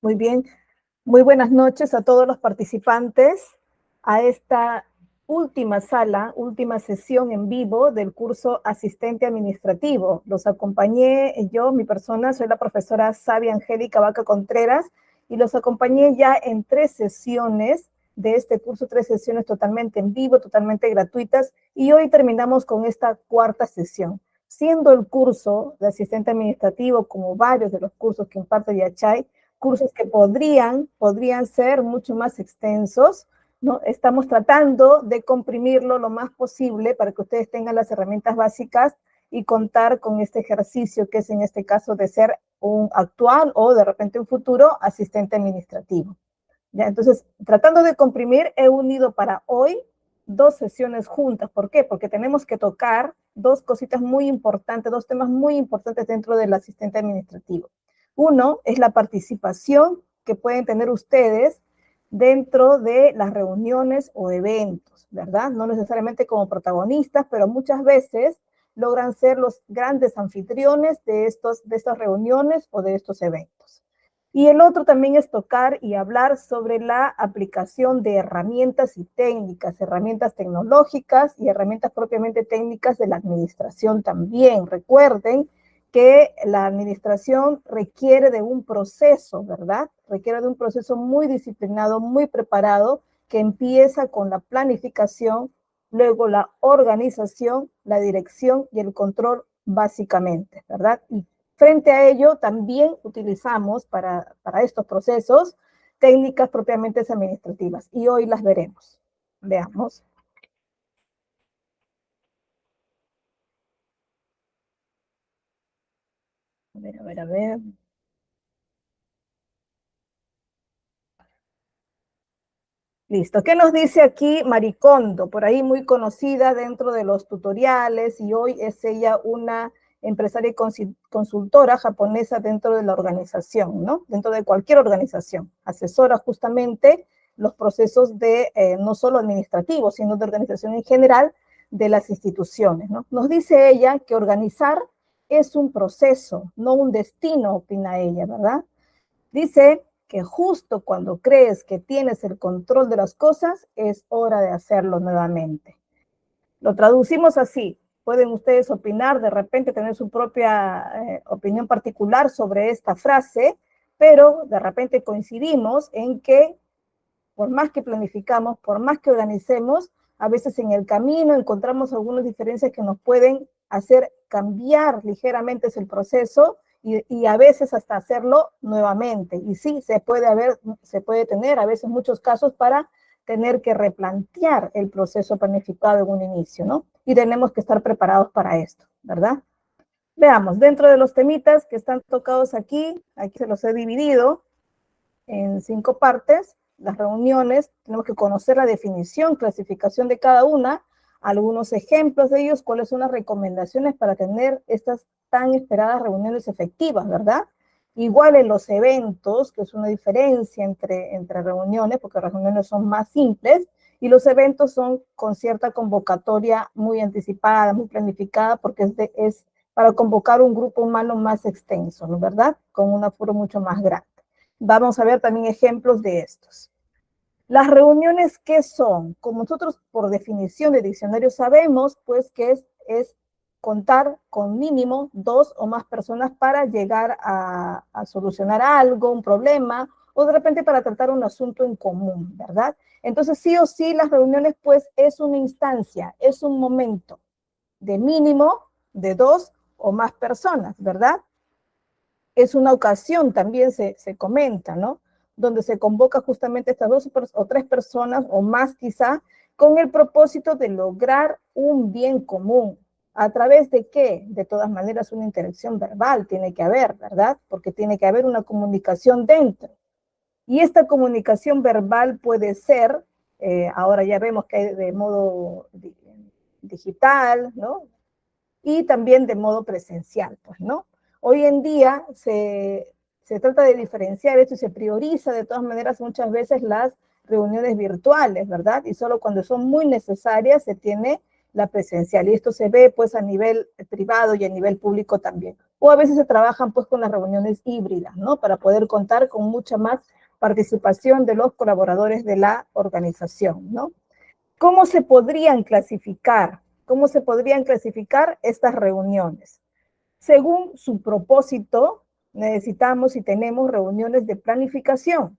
Muy bien. Muy buenas noches a todos los participantes a esta última última sesión en vivo del curso Asistente Administrativo. Los acompañé yo, mi persona, soy la profesora Sabia Angélica Vaca Contreras, y los acompañé ya en 3 sesiones de este curso, 3 sesiones totalmente en vivo, totalmente gratuitas, y hoy terminamos con esta 4ª sesión. Siendo el curso de Asistente Administrativo, como varios de los cursos que imparte Yachay, cursos que podrían ser mucho más extensos, ¿no? Estamos tratando de comprimirlo lo más posible para que ustedes tengan las herramientas básicas y contar con este ejercicio, que es en este caso de ser un actual o de repente un futuro asistente administrativo. ¿Ya? Entonces, tratando de comprimir, he unido para hoy 2 sesiones juntas. ¿Por qué? Porque tenemos que tocar 2 cositas muy importantes, 2 temas muy importantes dentro del asistente administrativo. Uno es la participación que pueden tener ustedes dentro de las reuniones o eventos, ¿verdad? No necesariamente como protagonistas, pero muchas veces logran ser los grandes anfitriones de estas reuniones o de estos eventos. Y el otro también es tocar y hablar sobre la aplicación de herramientas y técnicas, herramientas tecnológicas y herramientas propiamente técnicas de la administración también. Recuerden que la administración requiere de un proceso, ¿verdad? Requiere de un proceso muy disciplinado, muy preparado, que empieza con la planificación, luego la organización, la dirección y el control básicamente, ¿verdad? Y frente a ello también utilizamos para estos procesos técnicas propiamente administrativas, y hoy las veremos. Veamos. A ver. Listo. ¿Qué nos dice aquí Maricondo? Por ahí muy conocida dentro de los tutoriales, y hoy es ella una empresaria y consultora japonesa dentro de la organización, ¿no? Dentro de cualquier organización. Asesora justamente los procesos de no solo administrativos, sino de organización en general de las instituciones, ¿no? Nos dice ella que organizar es un proceso, no un destino, opina ella, ¿verdad? Dice que justo cuando crees que tienes el control de las cosas, es hora de hacerlo nuevamente. Lo traducimos así. Pueden ustedes opinar, de repente tener su propia opinión particular sobre esta frase, pero de repente coincidimos en que por más que planificamos, por más que organicemos, a veces en el camino encontramos algunas diferencias que nos pueden hacer cambiar ligeramente el proceso, y a veces hasta hacerlo nuevamente. Y sí, se puede tener a veces muchos casos para tener que replantear el proceso planificado en un inicio, ¿no? Y tenemos que estar preparados para esto, ¿verdad? Veamos, dentro de los temitas que están tocados aquí se los he dividido en 5 partes. Las reuniones, tenemos que conocer la definición, clasificación de cada una, algunos ejemplos de ellos, cuáles son las recomendaciones para tener estas tan esperadas reuniones efectivas, ¿verdad? Igual en los eventos, que es una diferencia entre reuniones, porque las reuniones son más simples, y los eventos son con cierta convocatoria muy anticipada, muy planificada, porque es para convocar un grupo humano más extenso, ¿no? ¿Verdad? Con un aforo mucho más grande. Vamos a ver también ejemplos de estos. Las reuniones, ¿qué son? Como nosotros por definición de diccionario sabemos, pues que es contar con mínimo 2 o más personas para llegar a solucionar algo, un problema, o de repente para tratar un asunto en común, ¿verdad? Entonces sí o sí las reuniones pues es una instancia, es un momento de mínimo de 2 o más personas, ¿verdad? Es una ocasión, también se comenta, ¿no? Donde se convoca justamente estas 2 o 3 personas o más quizá, con el propósito de lograr un bien común. ¿A través de qué? De todas maneras una interacción verbal tiene que haber, ¿verdad? Porque tiene que haber una comunicación dentro. Y esta comunicación verbal puede ser, ahora ya vemos que hay de modo digital, ¿no? Y también de modo presencial, pues, ¿no? Hoy en día se trata de diferenciar esto y se prioriza de todas maneras muchas veces las reuniones virtuales, ¿verdad? Y solo cuando son muy necesarias se tiene la presencial. Y esto se ve pues a nivel privado y a nivel público también. o a veces se trabajan pues con las reuniones híbridas, ¿no? Para poder contar con mucha más participación de los colaboradores de la organización, ¿no? ¿Cómo se podrían clasificar? ¿Cómo se podrían clasificar estas reuniones? Según su propósito, necesitamos y tenemos reuniones de planificación.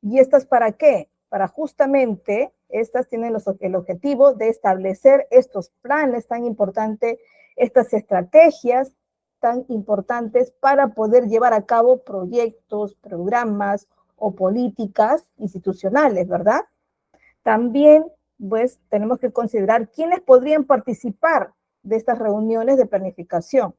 ¿Y estas para qué? Para justamente, estas tienen el objetivo de establecer estos planes tan importantes, estas estrategias tan importantes para poder llevar a cabo proyectos, programas o políticas institucionales, ¿verdad? También, pues, tenemos que considerar quiénes podrían participar de estas reuniones de planificación.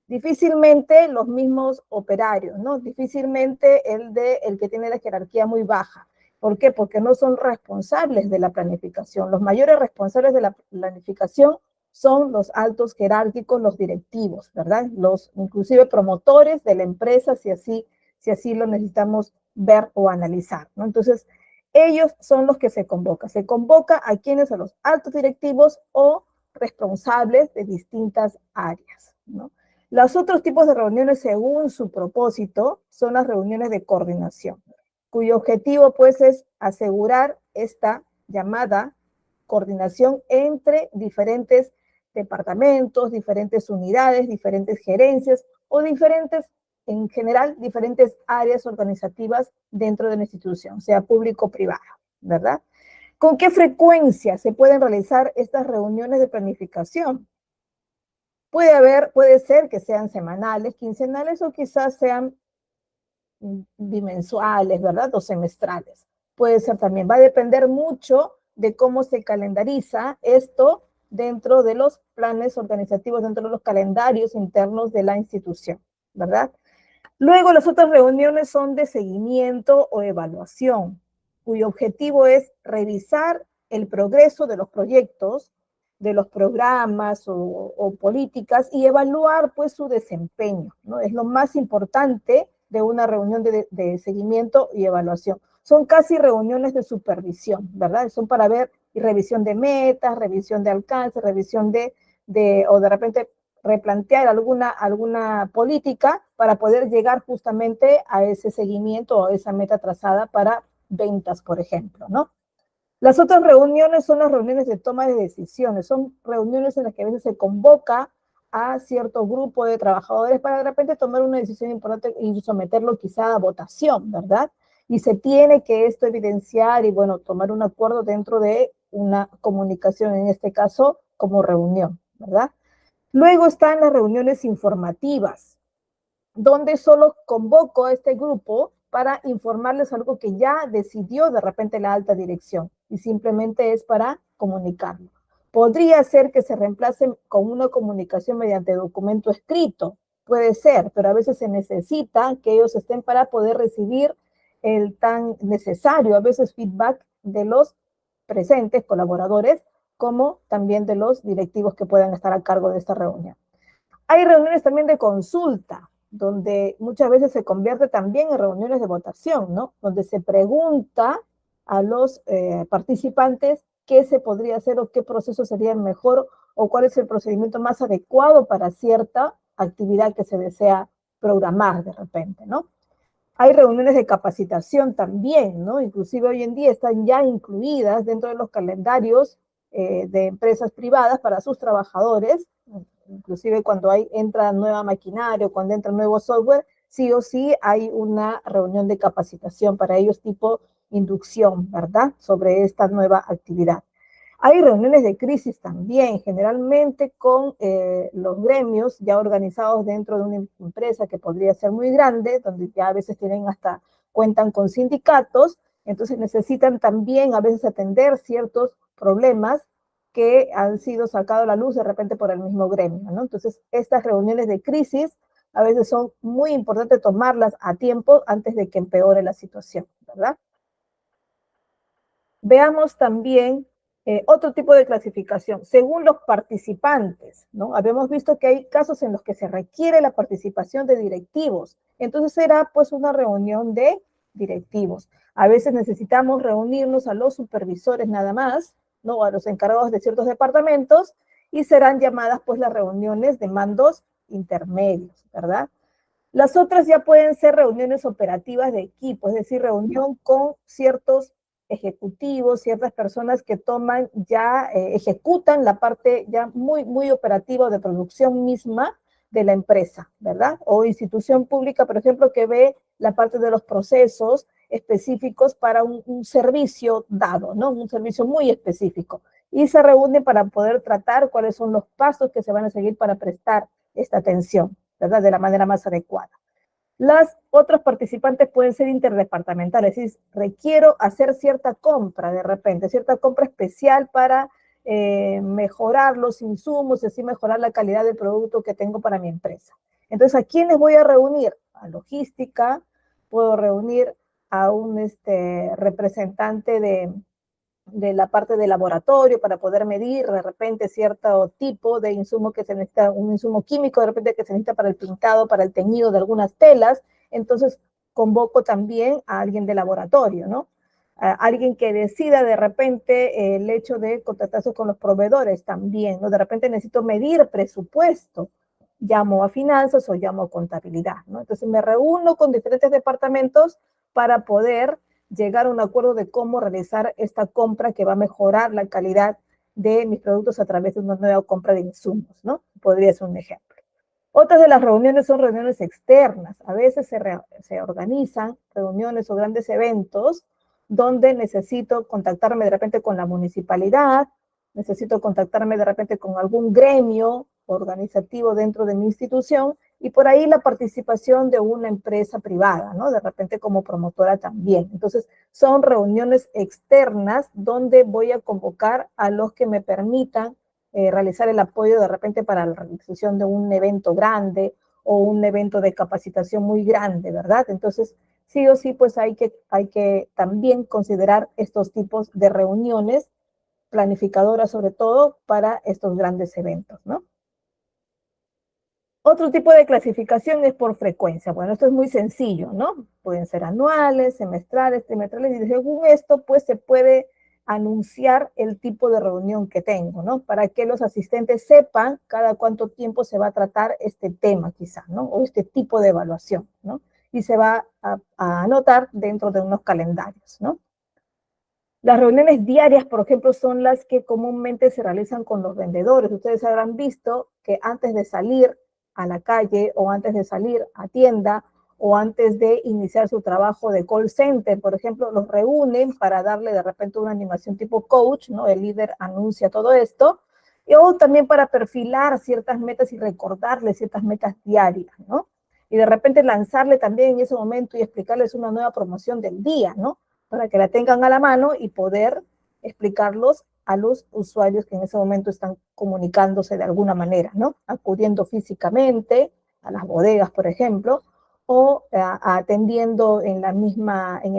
Difícilmente los mismos operarios, ¿no? Difícilmente el que tiene la jerarquía muy baja. ¿Por qué? Porque no son responsables de la planificación. Los mayores responsables de la planificación son los altos jerárquicos, los directivos, ¿verdad? Los inclusive promotores de la empresa, si así lo necesitamos ver o analizar, ¿no? Entonces, ellos son los que se convoca. Se convoca a quienes, a los altos directivos o responsables de distintas áreas, ¿no? Los otros tipos de reuniones, según su propósito, son las reuniones de coordinación, cuyo objetivo, pues, es asegurar esta llamada coordinación entre diferentes departamentos, diferentes unidades, diferentes gerencias o diferentes, en general, diferentes áreas organizativas dentro de la institución, sea público o privada, ¿verdad? ¿Con qué frecuencia se pueden realizar estas reuniones de planificación? Puede ser que sean semanales, quincenales o quizás sean bimensuales, ¿verdad? O semestrales. Puede ser también, va a depender mucho de cómo se calendariza esto dentro de los planes organizativos, dentro de los calendarios internos de la institución, ¿verdad? Luego, las otras reuniones son de seguimiento o evaluación, cuyo objetivo es revisar el progreso de los proyectos, de los programas o políticas y evaluar pues su desempeño, ¿no? Es lo más importante de una reunión de seguimiento y evaluación. Son casi reuniones de supervisión, ¿verdad? Son para ver y revisión de metas, revisión de alcance, revisión o de repente replantear alguna política para poder llegar justamente a ese seguimiento o a esa meta trazada para ventas, por ejemplo, ¿no? Las otras reuniones son las reuniones de toma de decisiones, son reuniones en las que a veces se convoca a cierto grupo de trabajadores para de repente tomar una decisión importante y someterlo quizá a votación, ¿verdad? Y se tiene que esto evidenciar y, bueno, tomar un acuerdo dentro de una comunicación, en este caso, como reunión, ¿verdad? Luego están las reuniones informativas, donde solo convoco a este grupo para informarles algo que ya decidió de repente la alta dirección y simplemente es para comunicarlo. Podría ser que se reemplace con una comunicación mediante documento escrito, puede ser, pero a veces se necesita que ellos estén para poder recibir el tan necesario, a veces feedback de los presentes, colaboradores, como también de los directivos que puedan estar a cargo de esta reunión. Hay reuniones también de consulta, donde muchas veces se convierte también en reuniones de votación, ¿no? Donde se pregunta a los participantes qué se podría hacer o qué proceso sería el mejor o cuál es el procedimiento más adecuado para cierta actividad que se desea programar de repente, ¿no? Hay reuniones de capacitación también, ¿no? Inclusive hoy en día están ya incluidas dentro de los calendarios de empresas privadas para sus trabajadores, inclusive cuando entra nueva maquinaria o cuando entra nuevo software, sí o sí hay una reunión de capacitación para ellos tipo inducción, ¿verdad? Sobre esta nueva actividad. Hay reuniones de crisis también, generalmente con los gremios ya organizados dentro de una empresa que podría ser muy grande, donde ya a veces cuentan con sindicatos, entonces necesitan también a veces atender ciertos problemas que han sido sacados a la luz de repente por el mismo gremio, ¿no? Entonces, estas reuniones de crisis a veces son muy importantes tomarlas a tiempo antes de que empeore la situación, ¿verdad? Veamos también otro tipo de clasificación, según los participantes, ¿no? Habíamos visto que hay casos en los que se requiere la participación de directivos, entonces será pues una reunión de directivos. A veces necesitamos reunirnos a los supervisores nada más, ¿no? A los encargados de ciertos departamentos y serán llamadas pues las reuniones de mandos intermedios, ¿verdad? Las otras ya pueden ser reuniones operativas de equipo, es decir, reunión con ciertos ejecutivos, ciertas personas que toman ya, ejecutan la parte ya muy operativa de producción misma de la empresa, ¿verdad? O institución pública, por ejemplo, que ve la parte de los procesos específicos para un servicio dado, ¿no? Un servicio muy específico. Y se reúnen para poder tratar cuáles son los pasos que se van a seguir para prestar esta atención, ¿verdad? De la manera más adecuada. Las otros participantes pueden ser interdepartamentales, es decir, requiero hacer cierta compra de repente, cierta compra especial para mejorar los insumos y así mejorar la calidad del producto que tengo para mi empresa. Entonces, ¿a quiénes voy a reunir? A logística, puedo reunir a un representante de la parte de laboratorio para poder medir de repente cierto tipo de insumo que se necesita, un insumo químico de repente que se necesita para el pintado, para el teñido de algunas telas, entonces convoco también a alguien de laboratorio, ¿no? A alguien que decida de repente el hecho de contactarse con los proveedores también, ¿no? De repente necesito medir presupuesto, llamo a finanzas o llamo a contabilidad, ¿no? Entonces me reúno con diferentes departamentos para poder llegar a un acuerdo de cómo realizar esta compra que va a mejorar la calidad de mis productos a través de una nueva compra de insumos, ¿no? Podría ser un ejemplo. Otras de las reuniones son reuniones externas. A veces se organizan reuniones o grandes eventos donde necesito contactarme de repente con la municipalidad, necesito contactarme de repente con algún gremio organizativo dentro de mi institución y por ahí la participación de una empresa privada, ¿no? De repente como promotora también. Entonces, son reuniones externas donde voy a convocar a los que me permitan realizar el apoyo de repente para la realización de un evento grande o un evento de capacitación muy grande, ¿verdad? Entonces, sí o sí, pues hay que también considerar estos tipos de reuniones planificadoras, sobre todo para estos grandes eventos, ¿no? Otro tipo de clasificación es por frecuencia. Bueno, esto es muy sencillo, ¿no? Pueden ser anuales, semestrales, trimestrales, y según esto, pues se puede anunciar el tipo de reunión que tengo, ¿no? Para que los asistentes sepan cada cuánto tiempo se va a tratar este tema, quizá, ¿no? O este tipo de evaluación, ¿no? Y se va a anotar dentro de unos calendarios, ¿no? Las reuniones diarias, por ejemplo, son las que comúnmente se realizan con los vendedores. Ustedes habrán visto que antes de salir a la calle o antes de salir a tienda o antes de iniciar su trabajo de call center, por ejemplo, los reúnen para darle de repente una animación tipo coach, ¿no? El líder anuncia todo esto, o también para perfilar ciertas metas y recordarle ciertas metas diarias, ¿no? Y de repente lanzarle también en ese momento y explicarles una nueva promoción del día, ¿no? Para que la tengan a la mano y poder explicarlos a los usuarios que en ese momento están comunicándose de alguna manera, ¿no? Acudiendo físicamente a las bodegas, por ejemplo, o atendiendo en el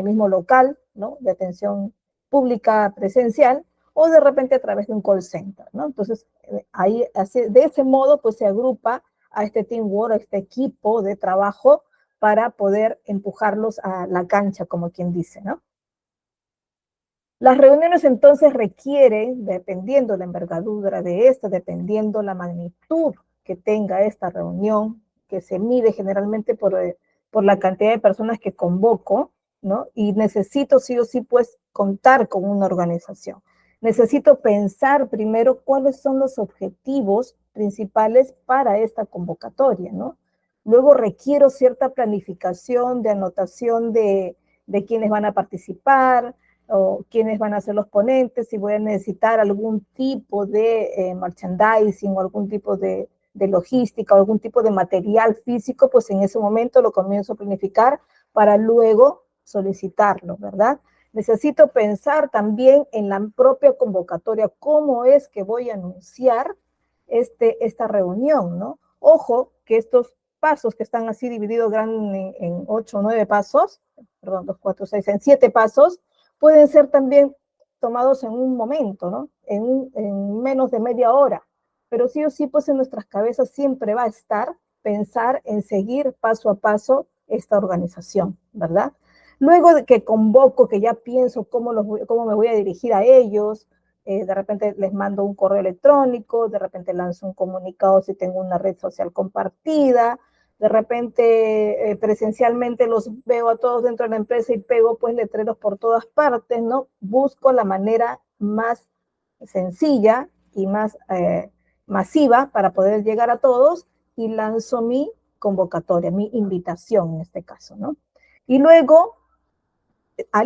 mismo local, ¿no? De atención pública presencial, o de repente a través de un call center, ¿no? Entonces, ahí, de ese modo, pues se agrupa a este teamwork, a este equipo de trabajo para poder empujarlos a la cancha, como quien dice, ¿no? Las reuniones entonces requieren, dependiendo la envergadura de esta, dependiendo la magnitud que tenga esta reunión, que se mide generalmente por la cantidad de personas que convoco, ¿no? Y necesito sí o sí, pues, contar con una organización. Necesito pensar primero cuáles son los objetivos principales para esta convocatoria, ¿no? Luego requiero cierta planificación de anotación de quiénes van a participar, o quiénes van a ser los ponentes, si voy a necesitar algún tipo de merchandising o algún tipo de logística o algún tipo de material físico, pues en ese momento lo comienzo a planificar para luego solicitarlo, ¿verdad? Necesito pensar también en la propia convocatoria, cómo es que voy a anunciar esta reunión, ¿no? Ojo que estos pasos que están así divididos en 8 o 9 pasos, perdón, 2, 4, 6, en 7 pasos, pueden ser también tomados en un momento, ¿no? En menos de media hora. Pero sí o sí, pues en nuestras cabezas siempre va a estar pensar en seguir paso a paso esta organización, ¿verdad? Luego de que convoco, que ya pienso cómo me voy a dirigir a ellos, de repente les mando un correo electrónico, de repente lanzo un comunicado si tengo una red social compartida, de repente presencialmente los veo a todos dentro de la empresa y pego pues letreros por todas partes, ¿no? Busco la manera más sencilla y más masiva para poder llegar a todos y lanzo mi convocatoria, mi invitación en este caso, ¿no? Y luego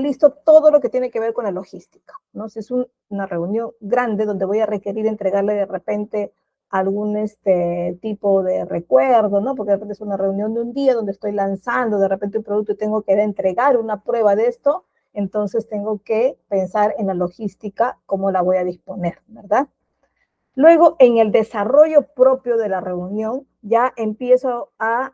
listo todo lo que tiene que ver con la logística, ¿no? Si es una reunión grande donde voy a requerir entregarle de repente algún tipo de recuerdo, ¿no? Porque de repente es una reunión de un día donde estoy lanzando de repente un producto y tengo que entregar una prueba de esto, entonces tengo que pensar en la logística, cómo la voy a disponer, ¿verdad? Luego, en el desarrollo propio de la reunión, ya empiezo a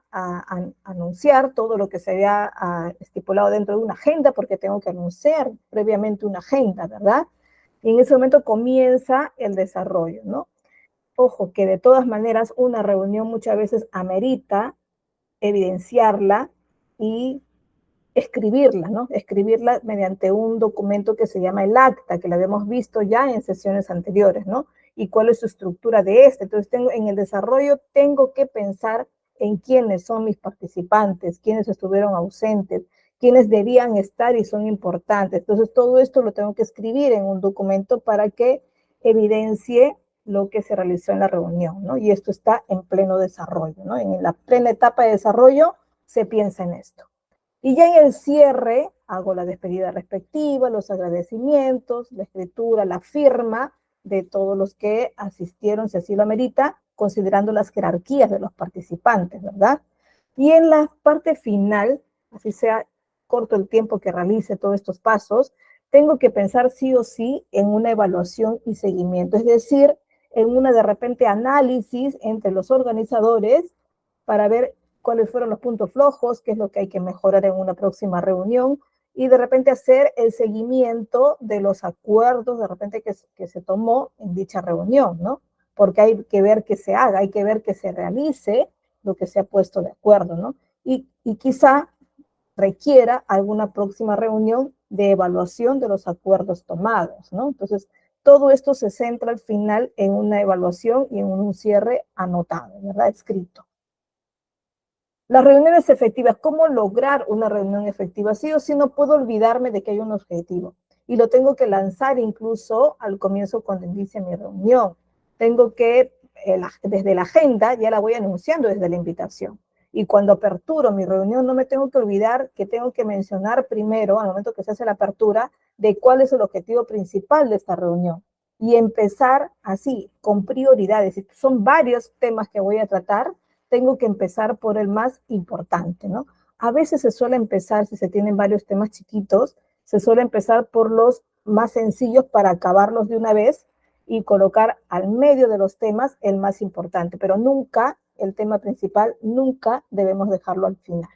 anunciar todo lo que se había estipulado dentro de una agenda, porque tengo que anunciar previamente una agenda, ¿verdad? Y en ese momento comienza el desarrollo, ¿no? Ojo, que de todas maneras una reunión muchas veces amerita evidenciarla y escribirla, ¿no? Escribirla mediante un documento que se llama el acta, que la habíamos visto ya en sesiones anteriores, ¿no? Y cuál es su estructura de este. Entonces, en el desarrollo tengo que pensar en quiénes son mis participantes, quiénes estuvieron ausentes, quiénes debían estar y son importantes. Entonces, todo esto lo tengo que escribir en un documento para que evidencie lo que se realizó en la reunión, ¿no? Y esto está en pleno desarrollo, ¿no? En la plena etapa de desarrollo se piensa en esto. Y ya en el cierre hago la despedida respectiva, los agradecimientos, la escritura, la firma de todos los que asistieron, si así lo amerita, considerando las jerarquías de los participantes, ¿verdad? Y en la parte final, así sea corto el tiempo que realice todos estos pasos, tengo que pensar sí o sí en una evaluación y seguimiento, es decir, en una de repente análisis entre los organizadores para ver cuáles fueron los puntos flojos, qué es lo que hay que mejorar en una próxima reunión y de repente hacer el seguimiento de los acuerdos de repente que se tomó en dicha reunión, ¿no? Porque hay que ver que se haga, hay que ver que se realice lo que se ha puesto de acuerdo, ¿no? Y quizá requiera alguna próxima reunión de evaluación de los acuerdos tomados, ¿no? Entonces, todo esto se centra al final en una evaluación y en un cierre anotado, ¿verdad? Escrito. Las reuniones efectivas, ¿cómo lograr una reunión efectiva? Sí o sí no puedo olvidarme de que hay un objetivo y lo tengo que lanzar incluso al comienzo cuando inicie mi reunión. Tengo que, desde la agenda, ya la voy anunciando desde la invitación. Y cuando aperturo mi reunión, no me tengo que olvidar que tengo que mencionar primero, al momento que se hace la apertura, de cuál es el objetivo principal de esta reunión. Y empezar así, con prioridades. Son varios temas que voy a tratar, tengo que empezar por el más importante, ¿no? A veces se suele empezar, si se tienen varios temas chiquitos, se suele empezar por los más sencillos para acabarlos de una vez y colocar al medio de los temas el más importante, pero nunca el tema principal, nunca debemos dejarlo al final,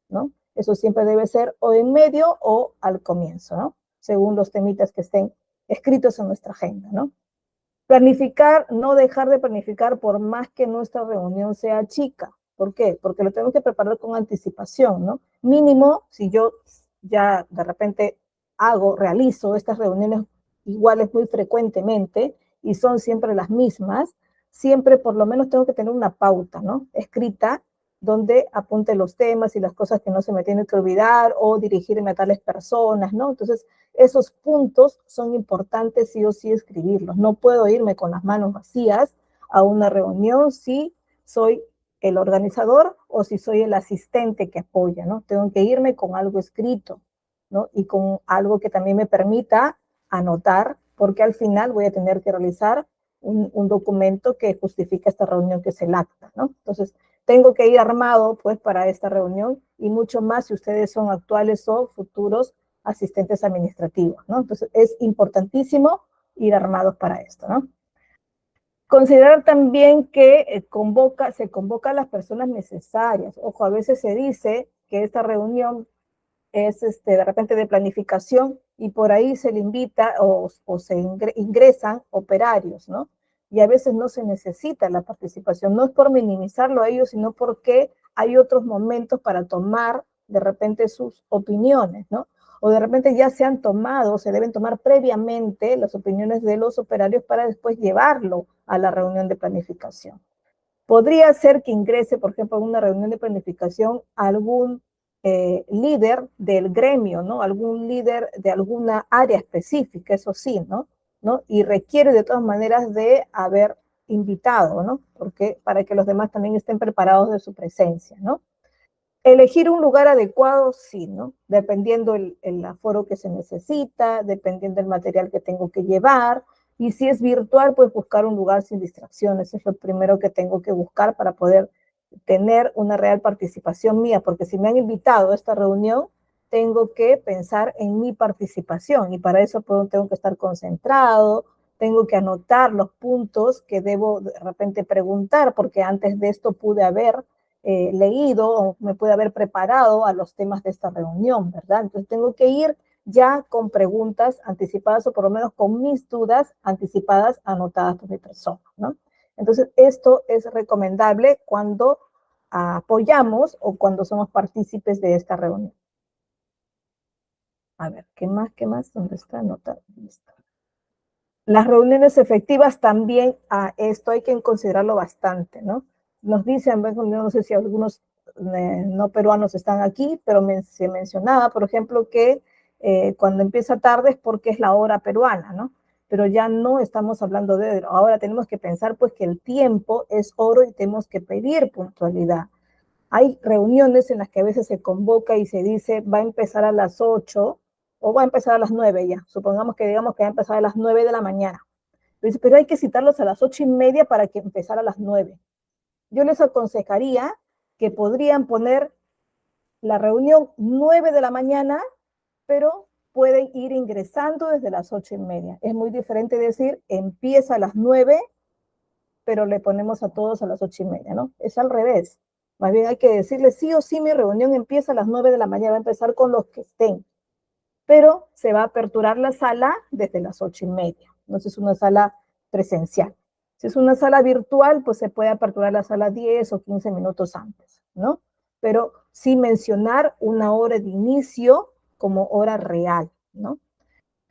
¿no? Eso siempre debe ser o en medio o al comienzo, ¿no? Según los temitas que estén escritos en nuestra agenda, ¿no? Planificar, no dejar de planificar por más que nuestra reunión sea chica. ¿Por qué? Porque lo tenemos que preparar con anticipación, ¿no? Mínimo, si yo ya de repente realizo estas reuniones iguales muy frecuentemente y son siempre las mismas, siempre por lo menos tengo que tener una pauta, ¿no? Escrita donde apunte los temas y las cosas que no se me tienen que olvidar o dirigirme a tales personas, ¿no? Entonces, esos puntos son importantes sí o sí escribirlos. No puedo irme con las manos vacías a una reunión si soy el organizador o si soy el asistente que apoya, ¿no? Tengo que irme con algo escrito, ¿no? Y con algo que también me permita anotar, porque al final voy a tener que realizar un documento que justifica esta reunión, que es el acta, ¿no? Entonces, tengo que ir armado, pues, para esta reunión y mucho más si ustedes son actuales o futuros asistentes administrativos, ¿no? Entonces, es importantísimo ir armados para esto, ¿no? Considerar también que se convoca a las personas necesarias. Ojo, a veces se dice que esta reunión es de repente de planificación y por ahí se le invita o se ingresan operarios, ¿no? Y a veces no se necesita la participación, no es por minimizarlo a ellos, sino porque hay otros momentos para tomar de repente sus opiniones, ¿no? O de repente ya se han tomado, se deben tomar previamente las opiniones de los operarios para después llevarlo a la reunión de planificación. Podría ser que ingrese, por ejemplo, a una reunión de planificación algún líder del gremio, ¿no? Algún líder de alguna área específica, eso sí, ¿no? Y requiere de todas maneras de haber invitado, ¿no? Porque para que los demás también estén preparados de su presencia, ¿no? Elegir un lugar adecuado, sí, ¿no? Dependiendo el aforo que se necesita, dependiendo del material que tengo que llevar. Y si es virtual, pues buscar un lugar sin distracciones. Es lo primero que tengo que buscar para poder tener una real participación mía, porque si me han invitado a esta reunión, tengo que pensar en mi participación y para eso tengo que estar concentrado, tengo que anotar los puntos que debo de repente preguntar, porque antes de esto pude haber leído o me pude haber preparado a los temas de esta reunión, ¿verdad? Entonces tengo que ir ya con preguntas anticipadas o por lo menos con mis dudas anticipadas anotadas por mi persona, ¿no? Entonces esto es recomendable cuando apoyamos o cuando somos partícipes de esta reunión. A ver, ¿qué más? ¿Qué más? ¿Dónde está? Nota. Listo. Las reuniones efectivas también, esto hay que considerarlo bastante, ¿no? Nos dicen, no sé si algunos no peruanos están aquí, pero se mencionaba, por ejemplo, que cuando empieza tarde es porque es la hora peruana, ¿no? Pero ya no estamos hablando de oro. Ahora tenemos que pensar pues que el tiempo es oro y tenemos que pedir puntualidad. Hay reuniones en las que a veces se convoca y se dice va a empezar a las 8 o va a empezar a las 9 ya. Supongamos que digamos que va a empezar a las 9 de la mañana. Pero hay que citarlos a las 8:30 para que empezara a las 9. Yo les aconsejaría que podrían poner la reunión 9 de la mañana, pero pueden ir ingresando desde las 8:30. Es muy diferente decir empieza a las 9, pero le ponemos a todos a las 8:30, ¿no? Es al revés. Más bien hay que decirle sí o sí, mi reunión empieza a las 9 de la mañana, va a empezar con los que estén, pero se va a aperturar la sala desde las 8:30. No es una sala presencial. Si es una sala virtual, pues se puede aperturar la sala 10 o 15 minutos antes, ¿no? Pero sí mencionar una hora de inicio como hora real, ¿no?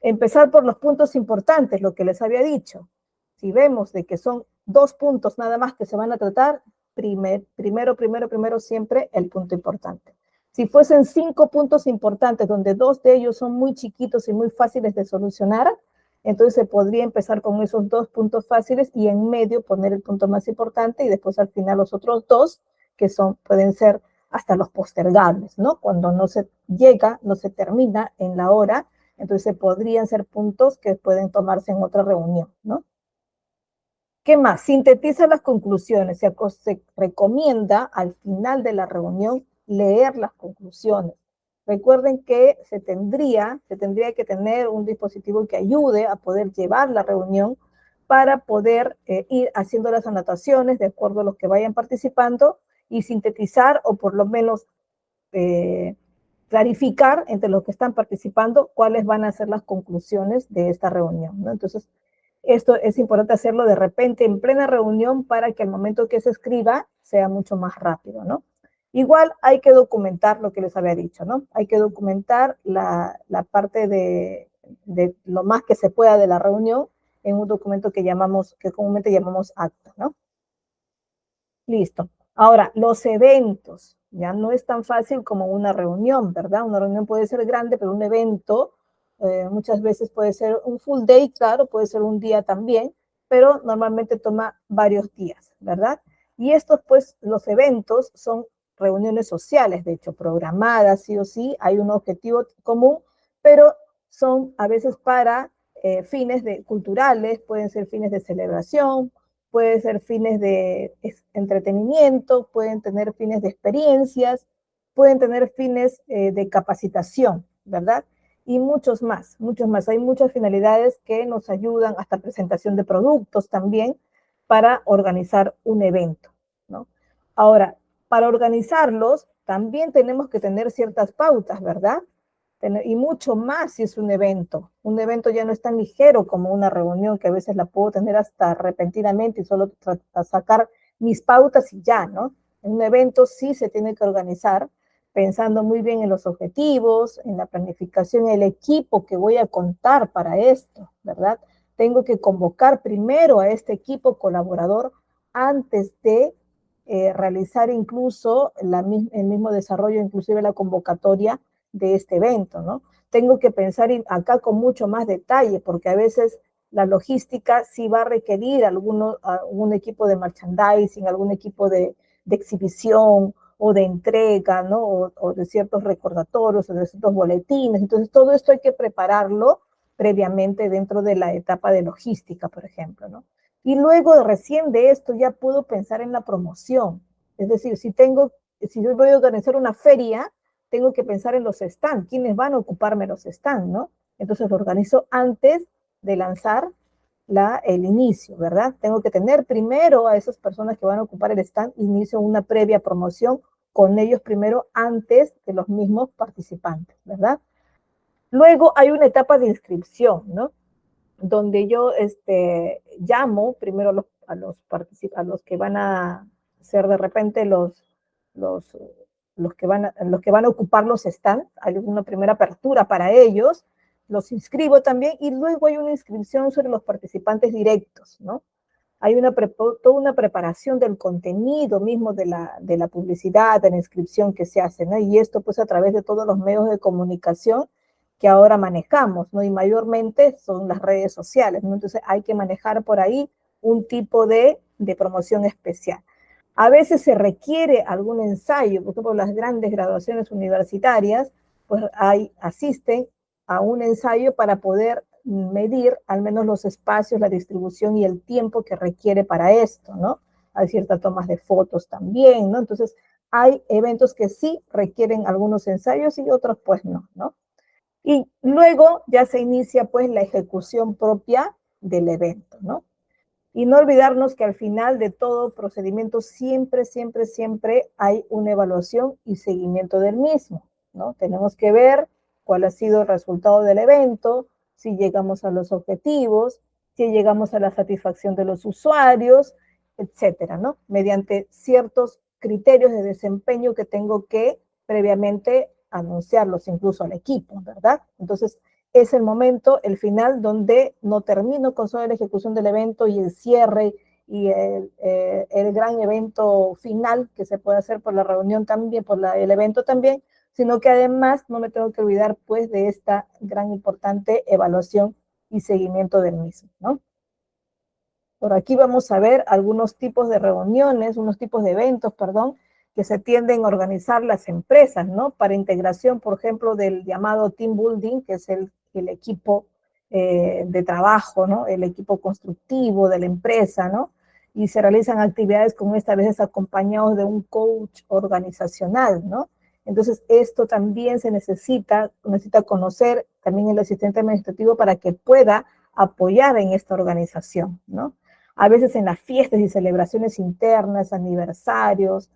Empezar por los puntos importantes, lo que les había dicho. Si vemos de que son 2 puntos nada más que se van a tratar, primero siempre el punto importante. Si fuesen 5 puntos importantes, donde 2 de ellos son muy chiquitos y muy fáciles de solucionar, entonces se podría empezar con esos 2 puntos fáciles y en medio poner el punto más importante y después al final los otros 2 que pueden ser hasta los postergables, ¿no? Cuando no se llega, no se termina en la hora, entonces podrían ser puntos que pueden tomarse en otra reunión, ¿no? ¿Qué más? Sintetiza las conclusiones. Se recomienda al final de la reunión leer las conclusiones. Recuerden que se tendría que tener un dispositivo que ayude a poder llevar la reunión para poder ir haciendo las anotaciones de acuerdo a los que vayan participando y sintetizar o por lo menos clarificar entre los que están participando cuáles van a ser las conclusiones de esta reunión, ¿no? Entonces, esto es importante hacerlo de repente en plena reunión para que al momento que se escriba sea mucho más rápido, ¿no? Igual hay que documentar lo que les había dicho, ¿no? Hay que documentar la parte de lo más que se pueda de la reunión en un documento que comúnmente llamamos acta, ¿no? Listo. Ahora, los eventos. Ya no es tan fácil como una reunión, ¿verdad? Una reunión puede ser grande, pero un evento muchas veces puede ser un full day, claro, puede ser un día también, pero normalmente toma varios días, ¿verdad? Y estos, pues, los eventos son reuniones sociales, de hecho, programadas, sí o sí, hay un objetivo común, pero son a veces para fines culturales, pueden ser fines de celebración, pueden ser fines de entretenimiento, pueden tener fines de experiencias, pueden tener fines de capacitación, ¿verdad? Y muchos más, muchos más. Hay muchas finalidades que nos ayudan, hasta presentación de productos también, para organizar un evento, ¿no? Ahora, para organizarlos, también tenemos que tener ciertas pautas, ¿verdad? Y mucho más si es un evento. Un evento ya no es tan ligero como una reunión que a veces la puedo tener hasta repentinamente y solo sacar mis pautas y ya, ¿no? En un evento sí se tiene que organizar, pensando muy bien en los objetivos, en la planificación, el equipo que voy a contar para esto, ¿verdad? Tengo que convocar primero a este equipo colaborador antes de realizar incluso el mismo desarrollo, inclusive la convocatoria de este evento, ¿no? Tengo que pensar acá con mucho más detalle, porque a veces la logística sí va a requerir algún equipo de merchandising, algún equipo de exhibición o de entrega, ¿no? O de ciertos recordatorios o de ciertos boletines. Entonces, todo esto hay que prepararlo previamente dentro de la etapa de logística, por ejemplo, ¿no? Y luego recién de esto ya puedo pensar en la promoción. Es decir, si yo voy a organizar una feria, tengo que pensar en los stands, quiénes van a ocuparme los stands, ¿no? Entonces lo organizo antes de lanzar el inicio, ¿verdad? Tengo que tener primero a esas personas que van a ocupar el stand, inicio una previa promoción con ellos primero antes de los mismos participantes, ¿verdad? Luego hay una etapa de inscripción, ¿no? Donde yo llamo primero a los que van a ser de repente los, los que van a ocupar los stands, hay una primera apertura para ellos, los inscribo también y luego hay una inscripción sobre los participantes directos, ¿no? Hay toda una preparación del contenido mismo de la publicidad, de la inscripción que se hace, ¿no? Y esto pues a través de todos los medios de comunicación que ahora manejamos, ¿no? Y mayormente son las redes sociales, ¿no? Entonces hay que manejar por ahí un tipo de promoción especial. A veces se requiere algún ensayo, por ejemplo, las grandes graduaciones universitarias, pues asisten a un ensayo para poder medir al menos los espacios, la distribución y el tiempo que requiere para esto, ¿no? Hay ciertas tomas de fotos también, ¿no? Entonces, hay eventos que sí requieren algunos ensayos y otros pues no, ¿no? Y luego ya se inicia pues la ejecución propia del evento, ¿no? Y no olvidarnos que al final de todo procedimiento siempre, siempre, siempre hay una evaluación y seguimiento del mismo, ¿no? Tenemos que ver cuál ha sido el resultado del evento, si llegamos a los objetivos, si llegamos a la satisfacción de los usuarios, etcétera, ¿no? Mediante ciertos criterios de desempeño que tengo que previamente anunciarlos incluso al equipo, ¿verdad? Entonces, es el momento, el final, donde no termino con solo la ejecución del evento y el cierre y el gran evento final que se puede hacer por la reunión también, el evento también, sino que además no me tengo que olvidar pues de esta gran importante evaluación y seguimiento del mismo, ¿no? Por aquí vamos a ver algunos tipos de reuniones, unos tipos de eventos, perdón, que se tienden a organizar las empresas, ¿no? Para integración, por ejemplo, del llamado team building, que es el equipo de trabajo, ¿no? El equipo constructivo de la empresa, ¿no? Y se realizan actividades como esta, a veces acompañados de un coach organizacional, ¿no? Entonces, esto también se necesita conocer también el asistente administrativo para que pueda apoyar en esta organización, ¿no? A veces en las fiestas y celebraciones internas, aniversarios,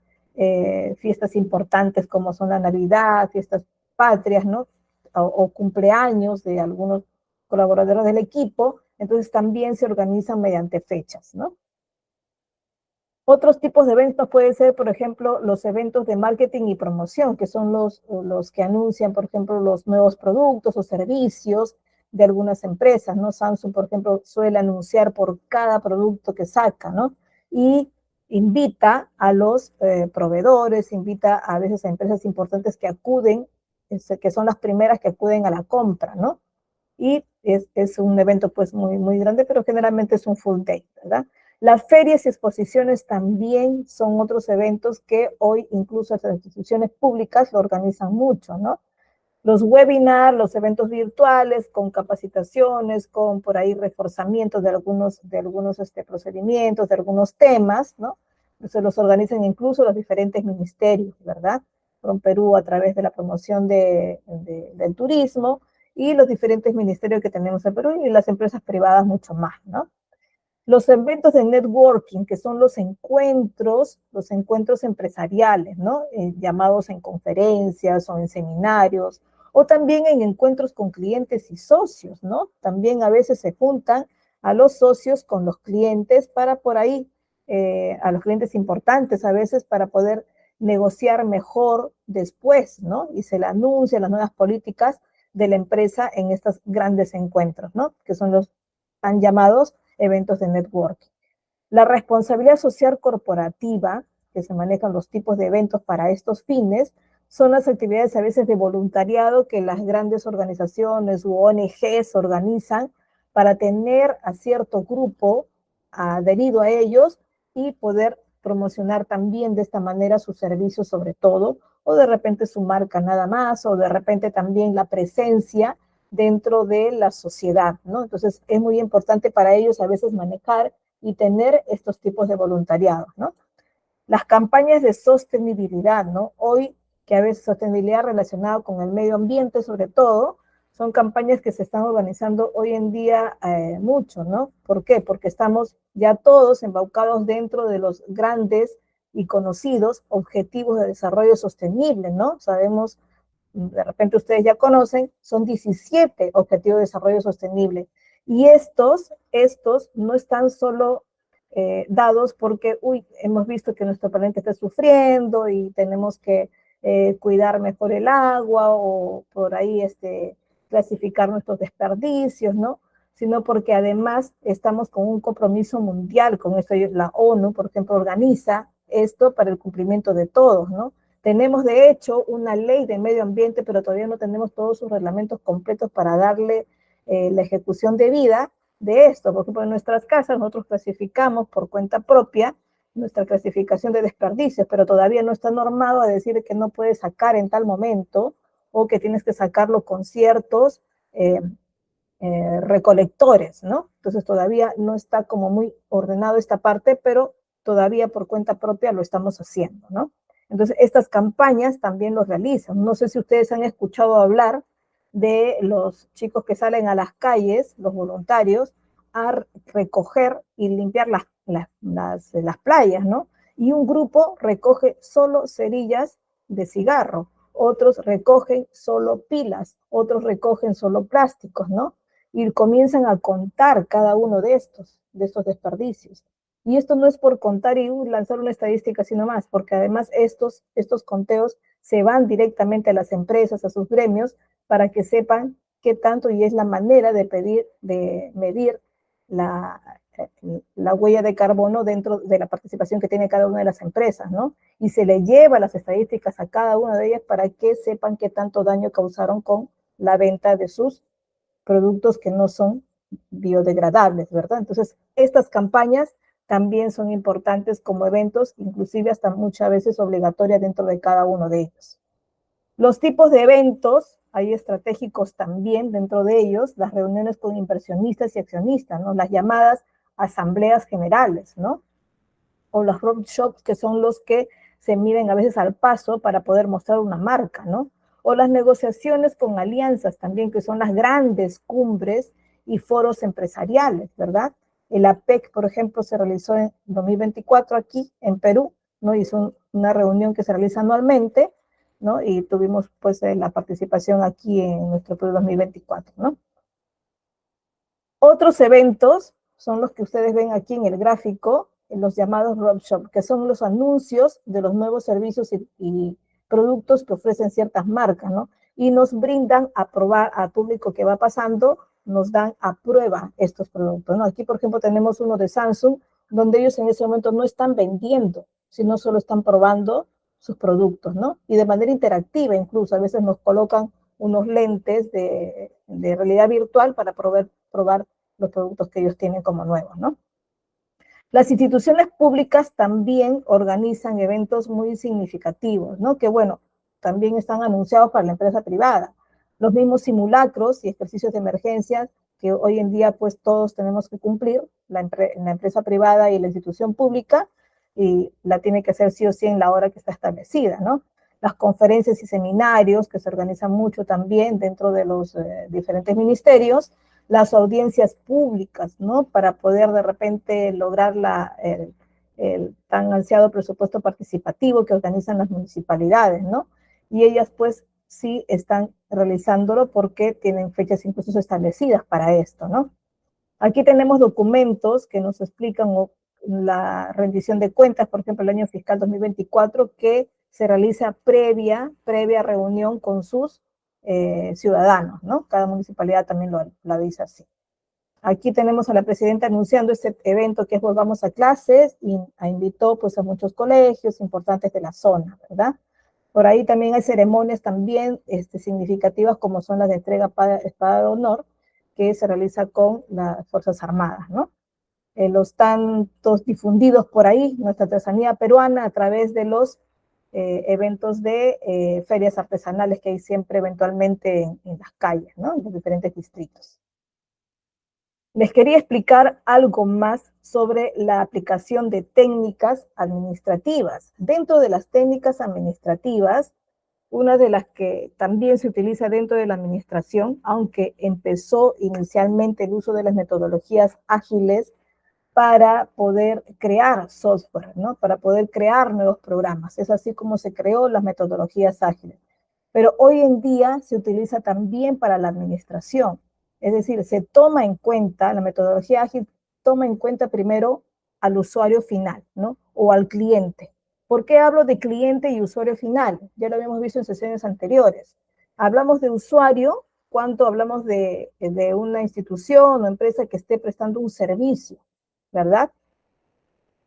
fiestas importantes como son la Navidad, fiestas patrias, ¿no? O cumpleaños de algunos colaboradores del equipo, entonces también se organizan mediante fechas, ¿no? Otros tipos de eventos pueden ser, por ejemplo, los eventos de marketing y promoción, que son los que anuncian, por ejemplo, los nuevos productos o servicios de algunas empresas, ¿no? Samsung, por ejemplo, suele anunciar por cada producto que saca, ¿no? Y invita a los proveedores, invita a veces a empresas importantes que acuden, que son las primeras que acuden a la compra, ¿no? Y es un evento pues muy, muy grande, pero generalmente es un full day, ¿verdad? Las ferias y exposiciones también son otros eventos que hoy incluso las instituciones públicas lo organizan mucho, ¿no? Los webinars, los eventos virtuales con capacitaciones, con por ahí reforzamientos de algunos procedimientos, de algunos temas, ¿no? Se los organizan incluso los diferentes ministerios, ¿verdad? Con Perú a través de la promoción del turismo y los diferentes ministerios que tenemos en Perú y las empresas privadas mucho más, ¿no? Los eventos de networking, que son los encuentros empresariales, ¿no? Llamados en conferencias o en seminarios, o también en encuentros con clientes y socios, ¿no? También a veces se juntan a los socios con los clientes para por ahí, a los clientes importantes a veces para poder negociar mejor después, ¿no? Y se le anuncia las nuevas políticas de la empresa en estos grandes encuentros, ¿no? Que son los tan llamados eventos de networking. La responsabilidad social corporativa, que se manejan los tipos de eventos para estos fines, son las actividades a veces de voluntariado que las grandes organizaciones u ONGs organizan para tener a cierto grupo adherido a ellos y poder promocionar también de esta manera sus servicios sobre todo, o de repente su marca nada más, o de repente también la presencia dentro de la sociedad, ¿no? Entonces es muy importante para ellos a veces manejar y tener estos tipos de voluntariado, ¿no? Las campañas de sostenibilidad, ¿no? Hoy, que a veces sostenibilidad relacionada con el medio ambiente sobre todo, son campañas que se están organizando hoy en día mucho, ¿no? ¿Por qué? Porque estamos ya todos embaucados dentro de los grandes y conocidos objetivos de desarrollo sostenible, ¿no? Sabemos, de repente ustedes ya conocen, son 17 objetivos de desarrollo sostenible. Y estos no están solo dados porque, hemos visto que nuestro planeta está sufriendo y tenemos que cuidar mejor el agua o por ahí clasificar nuestros desperdicios, ¿no? Sino porque además estamos con un compromiso mundial con esto. La ONU, por ejemplo, organiza esto para el cumplimiento de todos, ¿no? Tenemos, de hecho, una ley de medio ambiente, pero todavía no tenemos todos sus reglamentos completos para darle la ejecución debida de esto. Por ejemplo, en nuestras casas nosotros clasificamos por cuenta propia nuestra clasificación de desperdicios, pero todavía no está normado a decir que no puedes sacar en tal momento o que tienes que sacarlo con ciertos recolectores, ¿no? Entonces todavía no está como muy ordenado esta parte, pero todavía por cuenta propia lo estamos haciendo, ¿no? Entonces estas campañas también lo realizan. No sé si ustedes han escuchado hablar de los chicos que salen a las calles, los voluntarios, a recoger y limpiar las playas, ¿no? Y un grupo recoge solo cerillas de cigarro, otros recogen solo pilas, otros recogen solo plásticos, ¿no? Y comienzan a contar cada uno de estos desperdicios. Y esto no es por contar y lanzar una estadística, sino más, porque además estos conteos se van directamente a las empresas, a sus gremios, para que sepan qué tanto y es la manera de medir la huella de carbono dentro de la participación que tiene cada una de las empresas, ¿no? Y se le lleva las estadísticas a cada una de ellas para que sepan qué tanto daño causaron con la venta de sus productos que no son biodegradables, ¿verdad? Entonces, estas campañas también son importantes como eventos, inclusive hasta muchas veces obligatorias dentro de cada uno de ellos. Los tipos de eventos, hay estratégicos también dentro de ellos, las reuniones con inversionistas y accionistas, ¿no? Las llamadas asambleas generales, ¿no? O los roadshows, que son los que se miden a veces al paso para poder mostrar una marca, ¿no? O las negociaciones con alianzas también, que son las grandes cumbres y foros empresariales, ¿verdad? El APEC, por ejemplo, se realizó en 2024 aquí en Perú, ¿no? Hizo una reunión que se realiza anualmente, ¿no? Y tuvimos pues la participación aquí en nuestro Perú 2024, ¿no? Otros eventos son los que ustedes ven aquí en el gráfico, en los llamados roadshow, que son los anuncios de los nuevos servicios y productos que ofrecen ciertas marcas, ¿no? Y nos brindan a probar al público que va pasando, nos dan a prueba estos productos, ¿no? Aquí, por ejemplo, tenemos uno de Samsung, donde ellos en ese momento no están vendiendo, sino solo están probando sus productos, ¿no? Y de manera interactiva incluso, a veces nos colocan unos lentes de realidad virtual para probar los productos que ellos tienen como nuevos, ¿no? Las instituciones públicas también organizan eventos muy significativos, ¿no? Que bueno, también están anunciados para la empresa privada. Los mismos simulacros y ejercicios de emergencia que hoy en día pues todos tenemos que cumplir, la empresa privada y la institución pública, y la tiene que hacer sí o sí en la hora que está establecida, ¿no? Las conferencias y seminarios que se organizan mucho también dentro de los diferentes ministerios, las audiencias públicas, ¿no? Para poder de repente lograr el tan ansiado presupuesto participativo que organizan las municipalidades, ¿no? Y ellas pues sí están realizándolo porque tienen fechas incluso establecidas para esto, ¿no? Aquí tenemos documentos que nos explican la rendición de cuentas, por ejemplo, el año fiscal 2024, que se realiza previa reunión con sus ciudadanos, ¿no? Cada municipalidad también lo dice así. Aquí tenemos a la presidenta anunciando este evento que es Volvamos a Clases y invitó pues a muchos colegios importantes de la zona, ¿verdad? Por ahí también hay ceremonias también significativas como son las de entrega espada de honor que se realiza con las Fuerzas Armadas, ¿no? Los tantos difundidos por ahí, nuestra artesanía peruana a través de los eventos de ferias artesanales que hay siempre eventualmente en las calles, ¿no? En los diferentes distritos. Les quería explicar algo más sobre la aplicación de técnicas administrativas. Dentro de las técnicas administrativas, una de las que también se utiliza dentro de la administración, aunque empezó inicialmente el uso de las metodologías ágiles para poder crear software, ¿no? Para poder crear nuevos programas. Es así como se creó las metodologías ágiles. Pero hoy en día se utiliza también para la administración. Es decir, se toma en cuenta, la metodología ágil toma en cuenta primero al usuario final, ¿no? O al cliente. ¿Por qué hablo de cliente y usuario final? Ya lo habíamos visto en sesiones anteriores. Hablamos de usuario cuando hablamos de una institución o empresa que esté prestando un servicio, ¿verdad?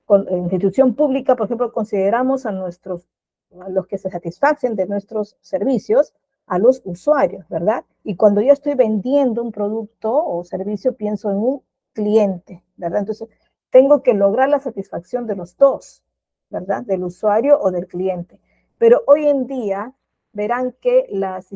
Con institución pública, por ejemplo, consideramos a los que se satisfacen de nuestros servicios, a los usuarios, ¿verdad? Y cuando yo estoy vendiendo un producto o servicio, pienso en un cliente, ¿verdad? Entonces, tengo que lograr la satisfacción de los dos, ¿verdad? Del usuario o del cliente. Pero hoy en día verán que las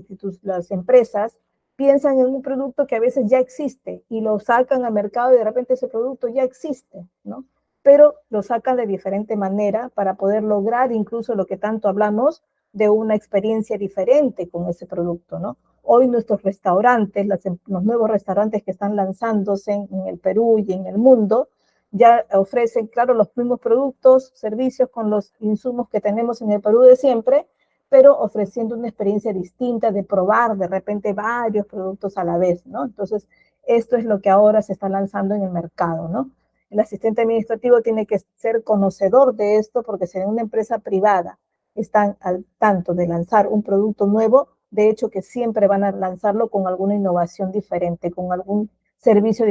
empresas piensan en un producto que a veces ya existe y lo sacan al mercado y de repente ese producto ya existe, ¿no? Pero lo sacan de diferente manera para poder lograr incluso lo que tanto hablamos de una experiencia diferente con ese producto, ¿no? Hoy nuestros restaurantes, los nuevos restaurantes que están lanzándose en el Perú y en el mundo, ya ofrecen, claro, los mismos productos, servicios con los insumos que tenemos en el Perú de siempre, pero ofreciendo una experiencia distinta de probar de repente varios productos a la vez, ¿no? Entonces, esto es lo que ahora se está lanzando en el mercado, ¿no? El asistente administrativo tiene que ser conocedor de esto porque si en una empresa privada están al tanto de lanzar un producto nuevo, de hecho que siempre van a lanzarlo con alguna innovación diferente, con algún servicio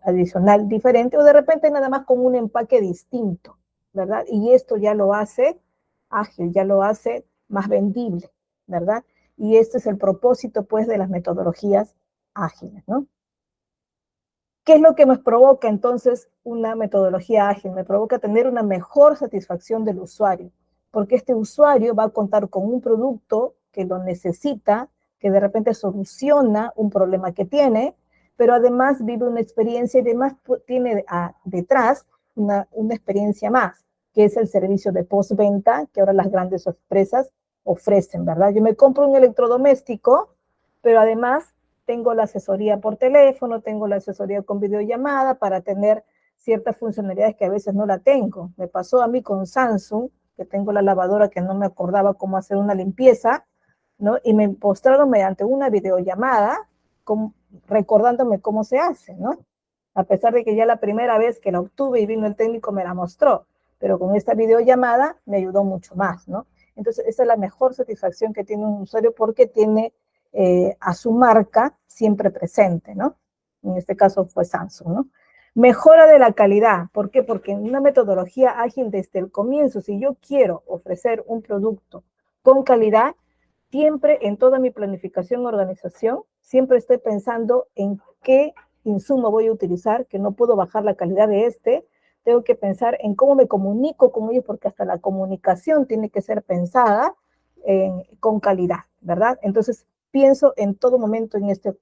adicional diferente o de repente nada más con un empaque distinto, ¿verdad? Y esto ya lo hace ágil, ya lo hace más vendible, ¿verdad? Y este es el propósito, pues, de las metodologías ágiles, ¿no? ¿Qué es lo que nos provoca entonces una metodología ágil? Me provoca tener una mejor satisfacción del usuario, porque este usuario va a contar con un producto que lo necesita, que de repente soluciona un problema que tiene, pero además vive una experiencia y además tiene detrás una experiencia más, que es el servicio de postventa que ahora las grandes empresas ofrecen, ¿verdad? Yo me compro un electrodoméstico, pero además tengo la asesoría por teléfono, tengo la asesoría con videollamada para tener ciertas funcionalidades que a veces no la tengo. Me pasó a mí con Samsung, que tengo la lavadora que no me acordaba cómo hacer una limpieza, ¿no? Y me mostraron mediante una videollamada recordándome cómo se hace, ¿no? A pesar de que ya la primera vez que la obtuve y vino el técnico me la mostró, pero con esta videollamada me ayudó mucho más, ¿no? Entonces, esa es la mejor satisfacción que tiene un usuario porque tiene a su marca siempre presente, ¿no? En este caso fue Samsung, ¿no? Mejora de la calidad. ¿Por qué? Porque en una metodología ágil desde el comienzo, si yo quiero ofrecer un producto con calidad, siempre en toda mi planificación organización, siempre estoy pensando en qué insumo voy a utilizar, que no puedo bajar la calidad de tengo que pensar en cómo me comunico con ellos, porque hasta la comunicación tiene que ser pensada con calidad, ¿verdad? Entonces, pienso en todo momento en este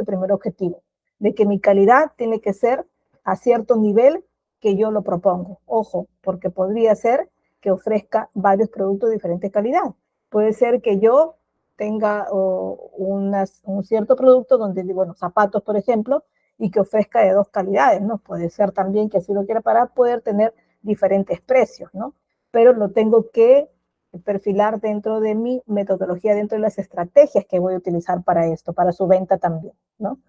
primer objetivo, de que mi calidad tiene que ser a cierto nivel que yo lo propongo. Ojo, porque podría ser que ofrezca varios productos de diferente calidad. Puede ser que yo tenga un cierto producto donde, bueno, zapatos, por ejemplo, y que ofrezca de dos calidades, ¿no? Puede ser también que así lo quiera para poder tener diferentes precios, ¿no? Pero lo tengo que perfilar dentro de mi metodología, dentro de las estrategias que voy a utilizar para esto, para su venta también, ¿no?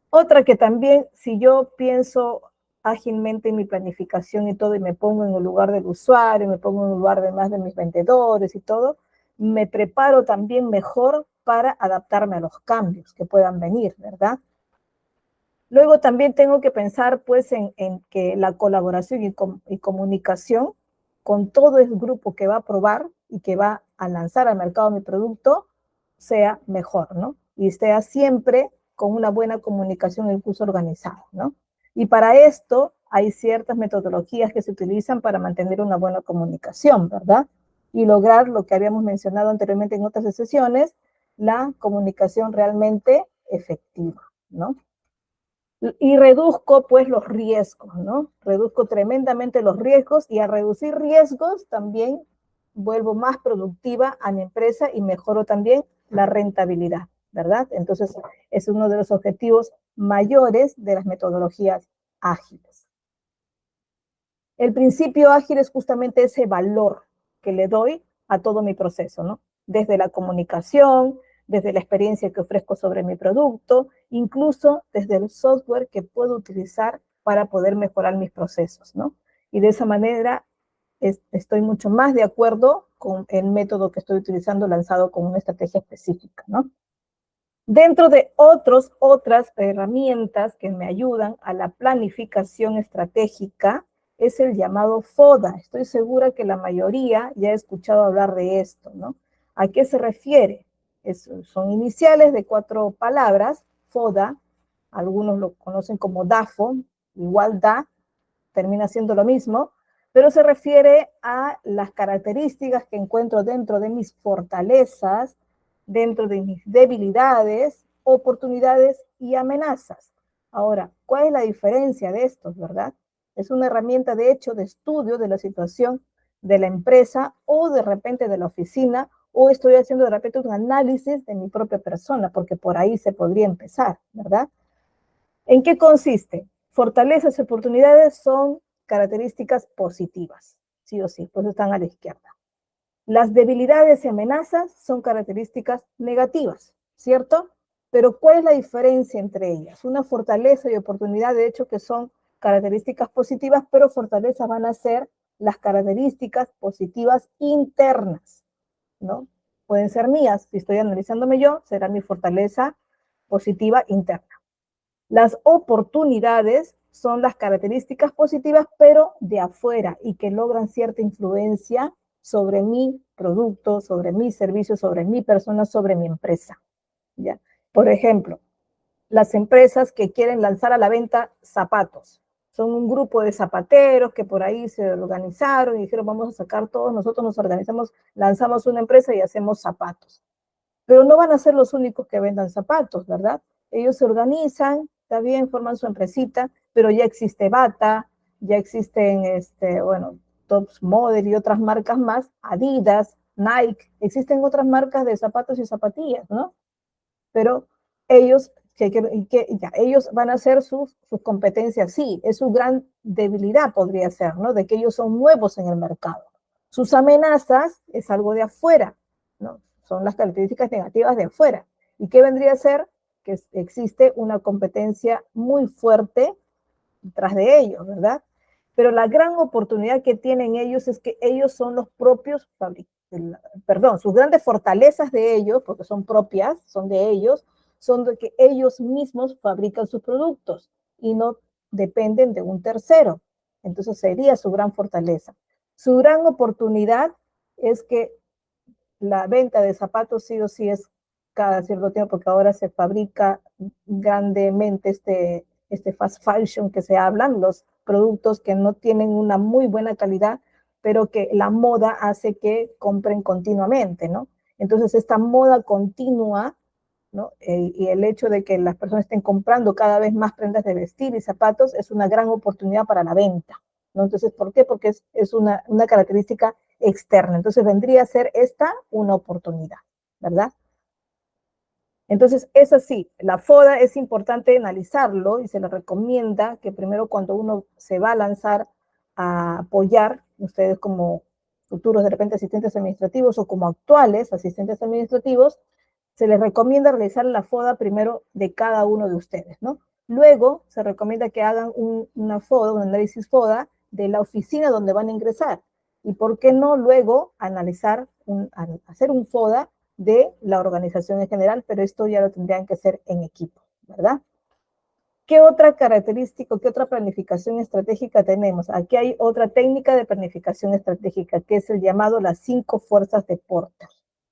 Otra que también, si yo pienso ágilmente en mi planificación y todo, y me pongo en el lugar del usuario, me pongo en el lugar de más de mis vendedores y todo, me preparo también mejor para adaptarme a los cambios que puedan venir, ¿verdad? Luego también tengo que pensar pues en que la colaboración y comunicación con todo el grupo que va a probar y que va a lanzar al mercado mi producto sea mejor, ¿no? Y sea siempre con una buena comunicación e incluso organizado, ¿no? Y para esto hay ciertas metodologías que se utilizan para mantener una buena comunicación, ¿verdad? Y lograr lo que habíamos mencionado anteriormente en otras sesiones, la comunicación realmente efectiva, ¿no? Y reduzco pues los riesgos, ¿no? Reduzco tremendamente los riesgos y al reducir riesgos también vuelvo más productiva a mi empresa y mejoro también la rentabilidad, ¿verdad? Entonces es uno de los objetivos mayores de las metodologías ágiles. El principio ágil es justamente ese valor que le doy a todo mi proceso, ¿no? Desde la comunicación, desde la experiencia que ofrezco sobre mi producto, incluso desde el software que puedo utilizar para poder mejorar mis procesos, ¿no? Y de esa manera estoy mucho más de acuerdo con el método que estoy utilizando lanzado con una estrategia específica, ¿no? Dentro de otras herramientas que me ayudan a la planificación estratégica es el llamado FODA. Estoy segura que la mayoría ya ha escuchado hablar de esto, ¿no? ¿A qué se refiere? Son iniciales de 4 palabras, FODA, algunos lo conocen como DAFO, igual da, termina siendo lo mismo, pero se refiere a las características que encuentro dentro de mis fortalezas, dentro de mis debilidades, oportunidades y amenazas. Ahora, ¿cuál es la diferencia de estos, verdad? Es una herramienta, de hecho, de estudio de la situación de la empresa o de repente de la oficina, o estoy haciendo de repente un análisis de mi propia persona, porque por ahí se podría empezar, ¿verdad? ¿En qué consiste? Fortalezas y oportunidades son características positivas, sí o sí, pues están a la izquierda. Las debilidades y amenazas son características negativas, ¿cierto? Pero ¿cuál es la diferencia entre ellas? Una fortaleza y oportunidad, de hecho, que son características positivas, pero fortalezas van a ser las características positivas internas, ¿no? Pueden ser mías, si estoy analizándome yo, será mi fortaleza positiva interna. Las oportunidades son las características positivas, pero de afuera y que logran cierta influencia sobre mi producto, sobre mi servicio, sobre mi persona, sobre mi empresa. ¿Ya? Por ejemplo, las empresas que quieren lanzar a la venta zapatos. Son un grupo de zapateros que por ahí se organizaron y dijeron, vamos a sacar todos, nosotros nos organizamos, lanzamos una empresa y hacemos zapatos. Pero no van a ser los únicos que vendan zapatos, ¿verdad? Ellos se organizan, está bien, forman su empresita, pero ya existe Bata, ya existen, bueno, Tops Model y otras marcas más, Adidas, Nike, existen otras marcas de zapatos y zapatillas, ¿no? Pero ellos, ellos van a hacer sus competencias, sí, es su gran debilidad, podría ser, ¿no? De que ellos son nuevos en el mercado. Sus amenazas es algo de afuera, ¿no? Son las características negativas de afuera. ¿Y qué vendría a ser? Que existe una competencia muy fuerte tras de ellos, ¿verdad? Pero la gran oportunidad que tienen ellos es que ellos son los propios perdón, sus grandes fortalezas de ellos, porque son propias, son de ellos, son de que ellos mismos fabrican sus productos y no dependen de un tercero. Entonces sería su gran fortaleza. Su gran oportunidad es que la venta de zapatos sí o sí es cada cierto tiempo, porque ahora se fabrica grandemente este fast fashion que se hablan, los productos que no tienen una muy buena calidad, pero que la moda hace que compren continuamente, ¿no? Entonces, esta moda continua, ¿no? Y el hecho de que las personas estén comprando cada vez más prendas de vestir y zapatos es una gran oportunidad para la venta, ¿no? Entonces, ¿por qué? Porque es una característica externa. Entonces, vendría a ser esta una oportunidad, ¿verdad? Entonces, es así, la FODA es importante analizarlo y se le recomienda que primero cuando uno se va a lanzar a apoyar, ustedes como futuros de repente asistentes administrativos o como actuales asistentes administrativos, se les recomienda realizar la FODA primero de cada uno de ustedes, ¿no? Luego se recomienda que hagan una FODA, un análisis FODA de la oficina donde van a ingresar. Y por qué no luego hacer un FODA de la organización en general, pero esto ya lo tendrían que hacer en equipo, ¿verdad? ¿Qué otra característica, qué otra planificación estratégica tenemos? Aquí hay otra técnica de planificación estratégica, que es el llamado las 5 fuerzas de Porter,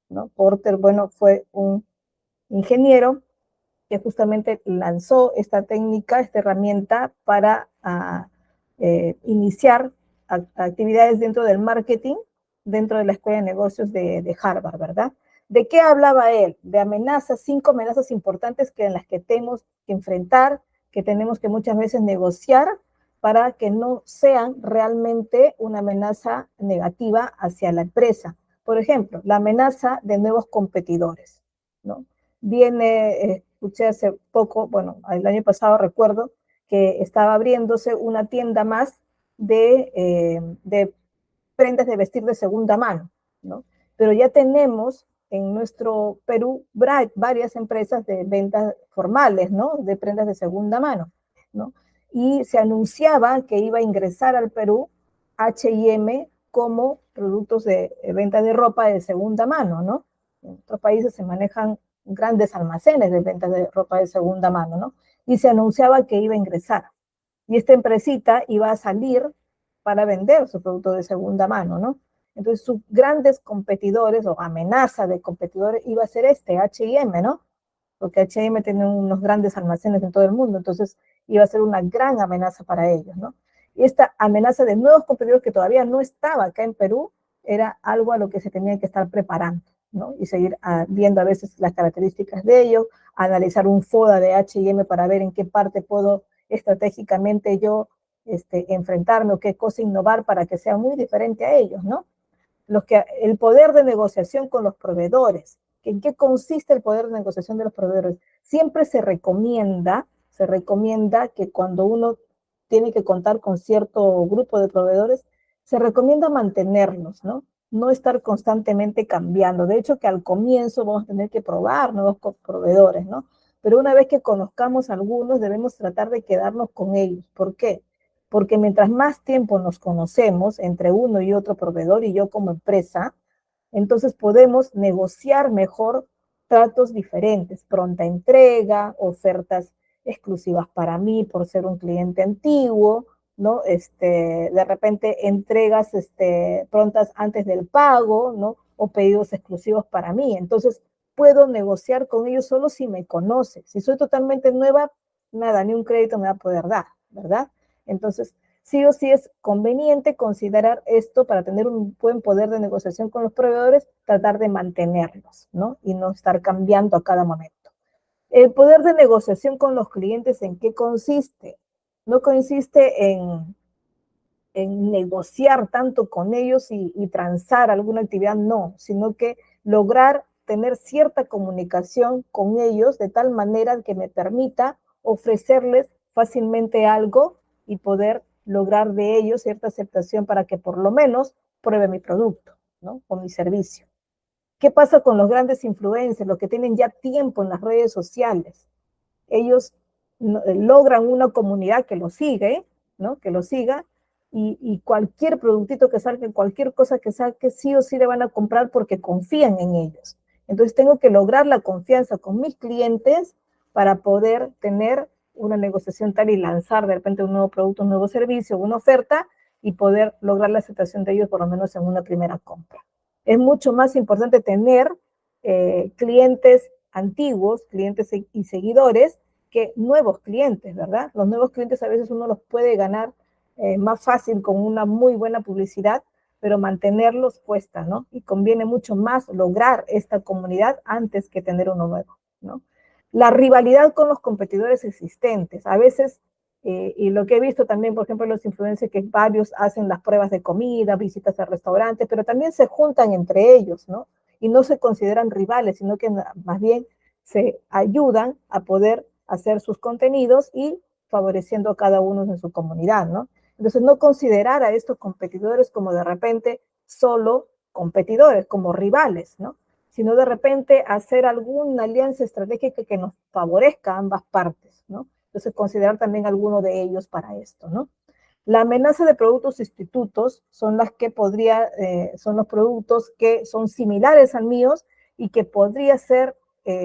¿no? Porter, bueno, fue un ingeniero que justamente lanzó esta técnica, esta herramienta para iniciar actividades dentro del marketing, dentro de la Escuela de Negocios de Harvard, ¿verdad? ¿De qué hablaba él? De amenazas, 5 amenazas importantes en las que tenemos que enfrentar, que tenemos que muchas veces negociar para que no sean realmente una amenaza negativa hacia la empresa. Por ejemplo, la amenaza de nuevos competidores, ¿no? Escuché hace poco, bueno, el año pasado recuerdo que estaba abriéndose una tienda más de prendas de vestir de segunda mano, ¿no? Pero ya tenemos en nuestro Perú varias empresas de ventas formales, ¿no? De prendas de segunda mano, ¿no? Y se anunciaba que iba a ingresar al Perú H&M como productos de venta de ropa de segunda mano, ¿no? En otros países se manejan grandes almacenes de ventas de ropa de segunda mano, ¿no? Y se anunciaba que iba a ingresar. Y esta empresita iba a salir para vender su producto de segunda mano, ¿no? Entonces, sus grandes competidores o amenaza de competidores iba a ser H&M, ¿no? Porque H&M tiene unos grandes almacenes en todo el mundo, entonces iba a ser una gran amenaza para ellos, ¿no? Y esta amenaza de nuevos competidores que todavía no estaba acá en Perú era algo a lo que se tenía que estar preparando, ¿no? Y seguir viendo a veces las características de ellos, analizar un FODA de H&M para ver en qué parte puedo estratégicamente yo enfrentarme o qué cosa innovar para que sea muy diferente a ellos, ¿no? El poder de negociación con los proveedores. ¿En qué consiste el poder de negociación de los proveedores? Siempre se recomienda que cuando uno tiene que contar con cierto grupo de proveedores, se recomienda mantenerlos, ¿no? No estar constantemente cambiando. De hecho, que al comienzo vamos a tener que probar nuevos proveedores, ¿no? Pero una vez que conozcamos algunos, debemos tratar de quedarnos con ellos. ¿Por qué? Porque mientras más tiempo nos conocemos entre uno y otro proveedor y yo como empresa, entonces podemos negociar mejor tratos diferentes, pronta entrega, ofertas exclusivas para mí por ser un cliente antiguo, ¿no? De repente entregas prontas antes del pago, ¿no? O pedidos exclusivos para mí. Entonces puedo negociar con ellos solo si me conoce. Si soy totalmente nueva, nada, ni un crédito me va a poder dar, ¿verdad? Entonces, sí o sí es conveniente considerar esto para tener un buen poder de negociación con los proveedores, tratar de mantenerlos, ¿no? Y no estar cambiando a cada momento. El poder de negociación con los clientes, ¿en qué consiste? No consiste en negociar tanto con ellos y transar alguna actividad, no, sino que lograr tener cierta comunicación con ellos de tal manera que me permita ofrecerles fácilmente algo y poder lograr de ellos cierta aceptación para que por lo menos pruebe mi producto, ¿no? O mi servicio. ¿Qué pasa con los grandes influencers, los que tienen ya tiempo en las redes sociales? Ellos logran una comunidad que lo sigue, ¿no? Que lo siga, y cualquier productito que salga, cualquier cosa que salga, sí o sí le van a comprar porque confían en ellos. Entonces tengo que lograr la confianza con mis clientes para poder tener una negociación tal y lanzar de repente un nuevo producto, un nuevo servicio, una oferta y poder lograr la aceptación de ellos por lo menos en una primera compra. Es mucho más importante tener clientes antiguos, clientes y seguidores, que nuevos clientes, ¿verdad? Los nuevos clientes a veces uno los puede ganar más fácil con una muy buena publicidad, pero mantenerlos cuesta, ¿no? Y conviene mucho más lograr esta comunidad antes que tener uno nuevo, ¿no? La rivalidad con los competidores existentes. A veces, y lo que he visto también, por ejemplo, los influencers, que varios hacen las pruebas de comida, visitas a restaurantes, pero también se juntan entre ellos, ¿no? Y no se consideran rivales, sino que más bien se ayudan a poder hacer sus contenidos y favoreciendo a cada uno en su comunidad, ¿no? Entonces, no considerar a estos competidores como de repente solo competidores, como rivales, ¿no? Sino de repente hacer alguna alianza estratégica que nos favorezca a ambas partes, ¿no? Entonces, considerar también alguno de ellos para esto, ¿no? La amenaza de productos sustitutos son las que son los productos que son similares al míos y que podría ser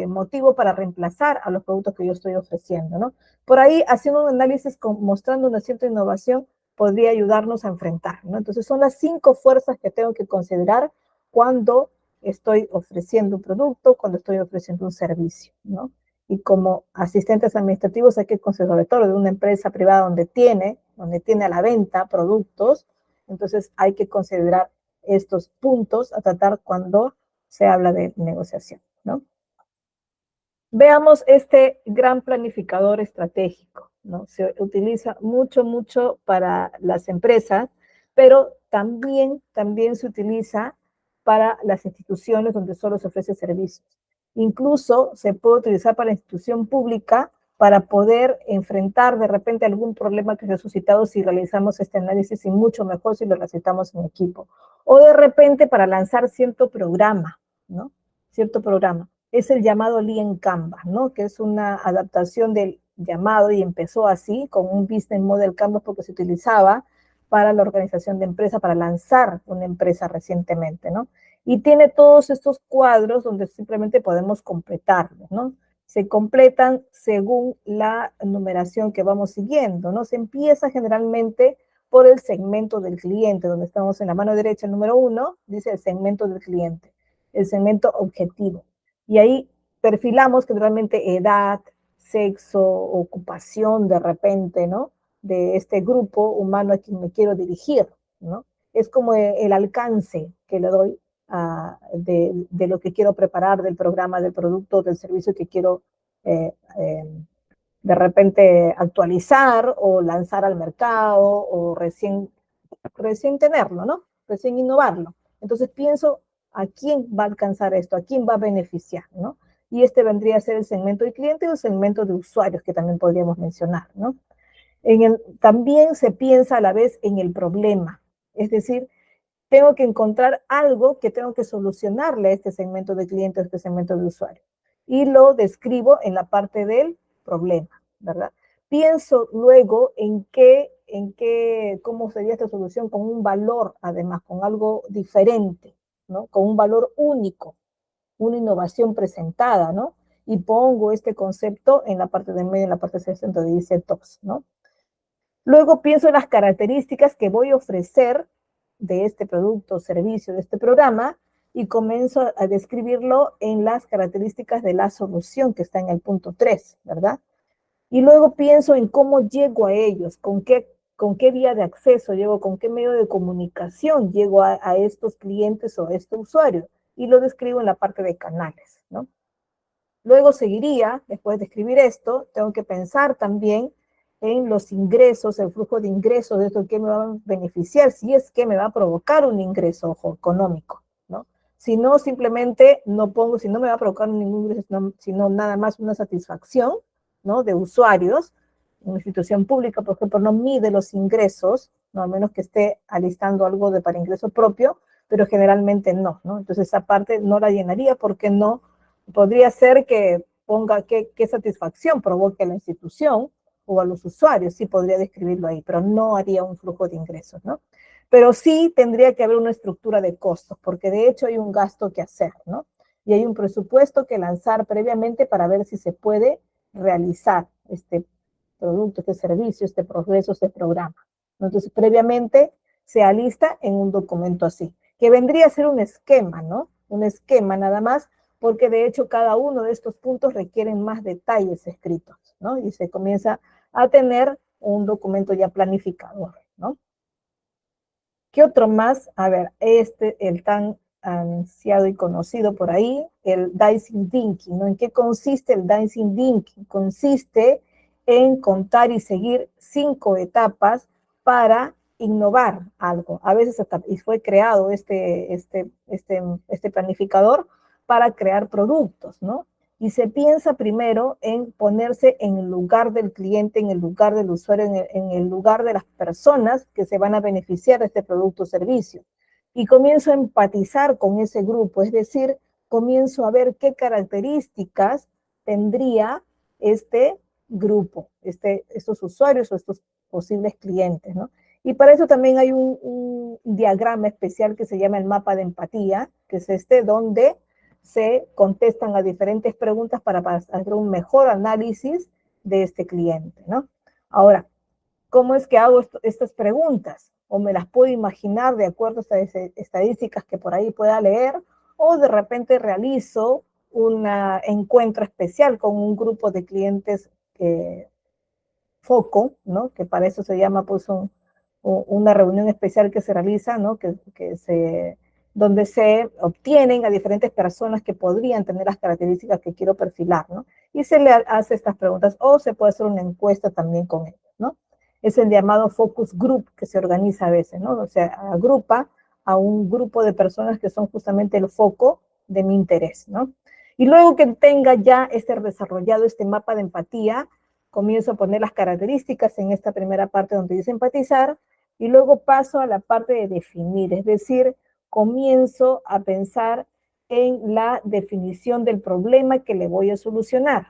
motivo para reemplazar a los productos que yo estoy ofreciendo, ¿no? Por ahí, haciendo un análisis mostrando una cierta innovación, podría ayudarnos a enfrentar, ¿no? Entonces, son las 5 fuerzas que tengo que considerar cuando estoy ofreciendo un producto, cuando estoy ofreciendo un servicio, ¿no? Y como asistentes administrativos hay que considerar, sobre todo de una empresa privada donde tiene a la venta productos, entonces hay que considerar estos puntos a tratar cuando se habla de negociación, ¿no? Veamos este gran planificador estratégico, ¿no? Se utiliza mucho para las empresas, pero también se utiliza para las instituciones donde solo se ofrece servicios. Incluso se puede utilizar para la institución pública para poder enfrentar de repente algún problema que se ha suscitado si realizamos este análisis, y mucho mejor si lo realizamos en equipo. O de repente para lanzar cierto programa, ¿no? Cierto programa. Es el llamado Lean Canvas, ¿no? Que es una adaptación del llamado, y empezó así, con un Business Model Canvas, porque se utilizaba para la organización de empresa, para lanzar una empresa recientemente, ¿no? Y tiene todos estos cuadros donde simplemente podemos completarlos, ¿no? Se completan según la numeración que vamos siguiendo, ¿no? Se empieza generalmente por el segmento del cliente, donde estamos en la mano derecha, el número 1, dice el segmento del cliente, el segmento objetivo. Y ahí perfilamos generalmente edad, sexo, ocupación de repente, ¿no? De este grupo humano a quien me quiero dirigir, ¿no? Es como el alcance que le doy de lo que quiero preparar, del programa, del producto, del servicio que quiero de repente actualizar o lanzar al mercado o recién tenerlo, ¿no? Recién innovarlo. Entonces pienso a quién va a alcanzar esto, a quién va a beneficiar, ¿no? Y este vendría a ser el segmento de cliente o el segmento de usuarios, que también podríamos mencionar, ¿no? También se piensa a la vez en el problema, es decir, tengo que encontrar algo que tengo que solucionarle a este segmento de cliente, a este segmento de usuario. Y lo describo en la parte del problema, ¿verdad? Pienso luego cómo sería esta solución con un valor, además, con algo diferente, ¿no? Con un valor único, una innovación presentada, ¿no? Y pongo este concepto en la parte de medio, en la parte de centro, donde dice TOPS, ¿no? Luego pienso en las características que voy a ofrecer de este producto o servicio, de este programa, y comienzo a describirlo en las características de la solución que está en el punto 3, ¿verdad? Y luego pienso en cómo llego a ellos, con qué vía de acceso llego, con qué medio de comunicación llego a estos clientes o a este usuario, y lo describo en la parte de canales, ¿no? Luego seguiría, después de escribir esto, tengo que pensar también en los ingresos, el flujo de ingresos, de esto que me va a beneficiar, si es que me va a provocar un ingreso, ojo, económico, ¿no? Si no, simplemente no pongo, si no me va a provocar ningún ingreso, sino nada más una satisfacción, ¿no? De usuarios. Una institución pública, por ejemplo, no mide los ingresos, ¿no? A menos que esté alistando algo para ingreso propio, pero generalmente no, ¿no? Entonces esa parte no la llenaría porque no. Podría ser que ponga qué satisfacción provoque a la institución o a los usuarios, sí podría describirlo ahí, pero no haría un flujo de ingresos, ¿no? Pero sí tendría que haber una estructura de costos, porque de hecho hay un gasto que hacer, ¿no? Y hay un presupuesto que lanzar previamente para ver si se puede realizar este producto, este servicio, este progreso, este programa. Entonces, previamente se alista en un documento así, que vendría a ser un esquema, ¿no? Un esquema nada más, porque de hecho cada uno de estos puntos requieren más detalles escritos, ¿no? Y se comienza a tener un documento ya planificador, ¿no? ¿Qué otro más? A ver, el tan ansiado y conocido por ahí, el Design Thinking, ¿no? ¿En qué consiste el Design Thinking? Consiste en contar y seguir 5 etapas para innovar algo. A veces hasta, y fue creado este planificador para crear productos, ¿no? Y se piensa primero en ponerse en el lugar del cliente, en el lugar del usuario, en el lugar de las personas que se van a beneficiar de este producto o servicio. Y comienzo a empatizar con ese grupo, es decir, comienzo a ver qué características tendría este grupo, estos usuarios o estos posibles clientes, ¿no? Y para eso también hay un diagrama especial que se llama el mapa de empatía, que es donde se contestan a diferentes preguntas para hacer un mejor análisis de este cliente, ¿no? Ahora, ¿cómo es que hago estas preguntas? O me las puedo imaginar de acuerdo a estas estadísticas que por ahí pueda leer, o de repente realizo un encuentro especial con un grupo de clientes foco, ¿no? Que para eso se llama pues una reunión especial que se realiza, ¿no? Donde se obtienen a diferentes personas que podrían tener las características que quiero perfilar, ¿no? Y se le hace estas preguntas, o se puede hacer una encuesta también con ellos, ¿no? Es el llamado focus group que se organiza a veces, ¿no? O sea, agrupa a un grupo de personas que son justamente el foco de mi interés, ¿no? Y luego que tenga ya desarrollado este mapa de empatía, comienzo a poner las características en esta primera parte donde dice empatizar, y luego paso a la parte de definir, es decir, comienzo a pensar en la definición del problema que le voy a solucionar,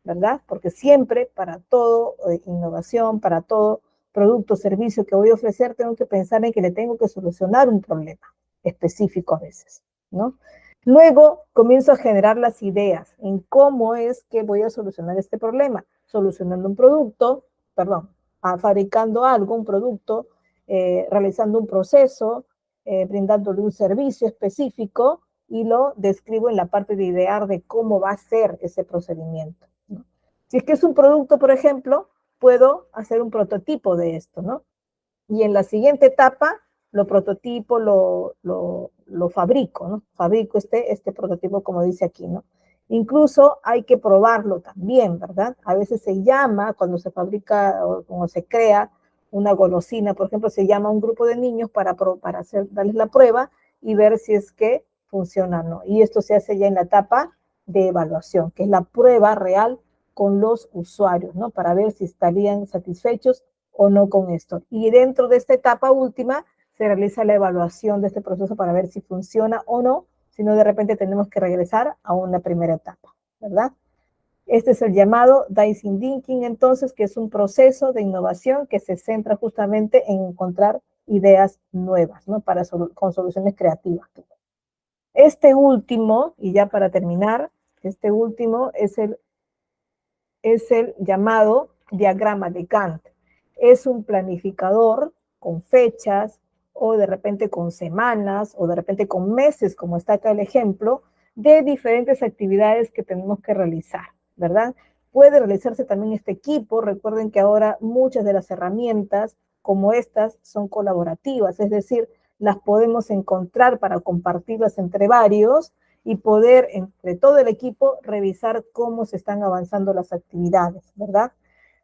¿verdad? Porque siempre para todo innovación, para todo producto o servicio que voy a ofrecer, tengo que pensar en que le tengo que solucionar un problema específico a veces, ¿no? Luego comienzo a generar las ideas en cómo es que voy a solucionar este problema, solucionando un producto, perdón, fabricando algo, un producto, realizando un proceso, brindándole un servicio específico, y lo describo en la parte de idear de cómo va a ser ese procedimiento, ¿no? Si es que es un producto, por ejemplo, puedo hacer un prototipo de esto, ¿no? Y en la siguiente etapa lo prototipo, lo fabrico, ¿no? Fabrico este prototipo como dice aquí, ¿no? Incluso hay que probarlo también, ¿verdad? A veces se llama, cuando se fabrica o cuando se crea una golosina, por ejemplo, se llama a un grupo de niños para darles la prueba y ver si es que funciona o no. Y esto se hace ya en la etapa de evaluación, que es la prueba real con los usuarios, ¿no? Para ver si estarían satisfechos o no con esto. Y dentro de esta etapa última se realiza la evaluación de este proceso para ver si funciona o no, si no de repente tenemos que regresar a una primera etapa, ¿verdad? Este es el llamado Design Thinking, entonces, que es un proceso de innovación que se centra justamente en encontrar ideas nuevas, ¿no? Con soluciones creativas. Este último, y ya para terminar, este último es el llamado diagrama de Gantt. Es un planificador con fechas, o de repente con semanas, o de repente con meses, como está acá el ejemplo, de diferentes actividades que tenemos que realizar, ¿verdad? Puede realizarse también este equipo. Recuerden que ahora muchas de las herramientas como estas son colaborativas, es decir, las podemos encontrar para compartirlas entre varios y poder entre todo el equipo revisar cómo se están avanzando las actividades, ¿verdad?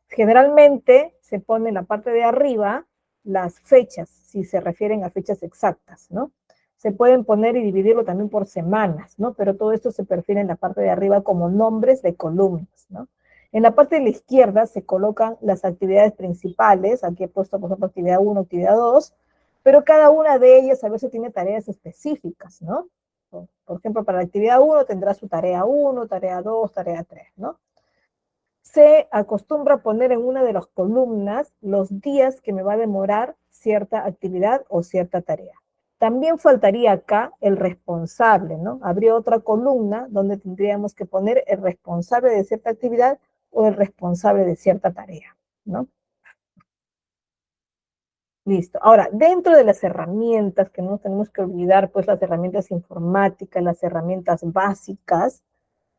Generalmente se pone en la parte de arriba las fechas, si se refieren a fechas exactas, ¿no? Se pueden poner y dividirlo también por semanas, ¿no? Pero todo esto se perfila en la parte de arriba como nombres de columnas, ¿no? En la parte de la izquierda se colocan las actividades principales. Aquí he puesto, por ejemplo, actividad 1, actividad 2, pero cada una de ellas a veces tiene tareas específicas, ¿no? Por ejemplo, para la actividad 1 tendrá su tarea 1, tarea 2, tarea 3, ¿no? Se acostumbra a poner en una de las columnas los días que me va a demorar cierta actividad o cierta tarea. También faltaría acá el responsable, ¿no? Habría otra columna donde tendríamos que poner el responsable de cierta actividad o el responsable de cierta tarea, ¿no? Listo. Ahora, dentro de las herramientas, que no tenemos que olvidar, pues las herramientas informáticas, las herramientas básicas,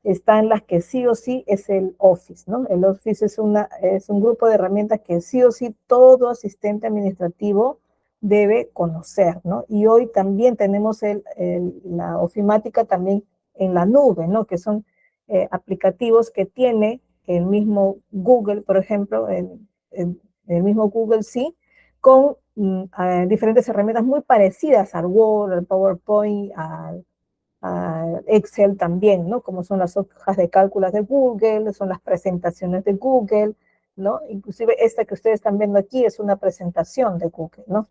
están las que sí o sí es el Office, ¿no? El Office es un grupo de herramientas que sí o sí todo asistente administrativo debe conocer, ¿no? Y hoy también tenemos la ofimática también en la nube, ¿no? Que son aplicativos que tiene el mismo Google, por ejemplo, el mismo Google sí, con diferentes herramientas muy parecidas al Word, al PowerPoint, al Excel también, ¿no? Como son las hojas de cálculos de Google, son las presentaciones de Google, ¿no? Inclusive esta que ustedes están viendo aquí es una presentación de Google, ¿no?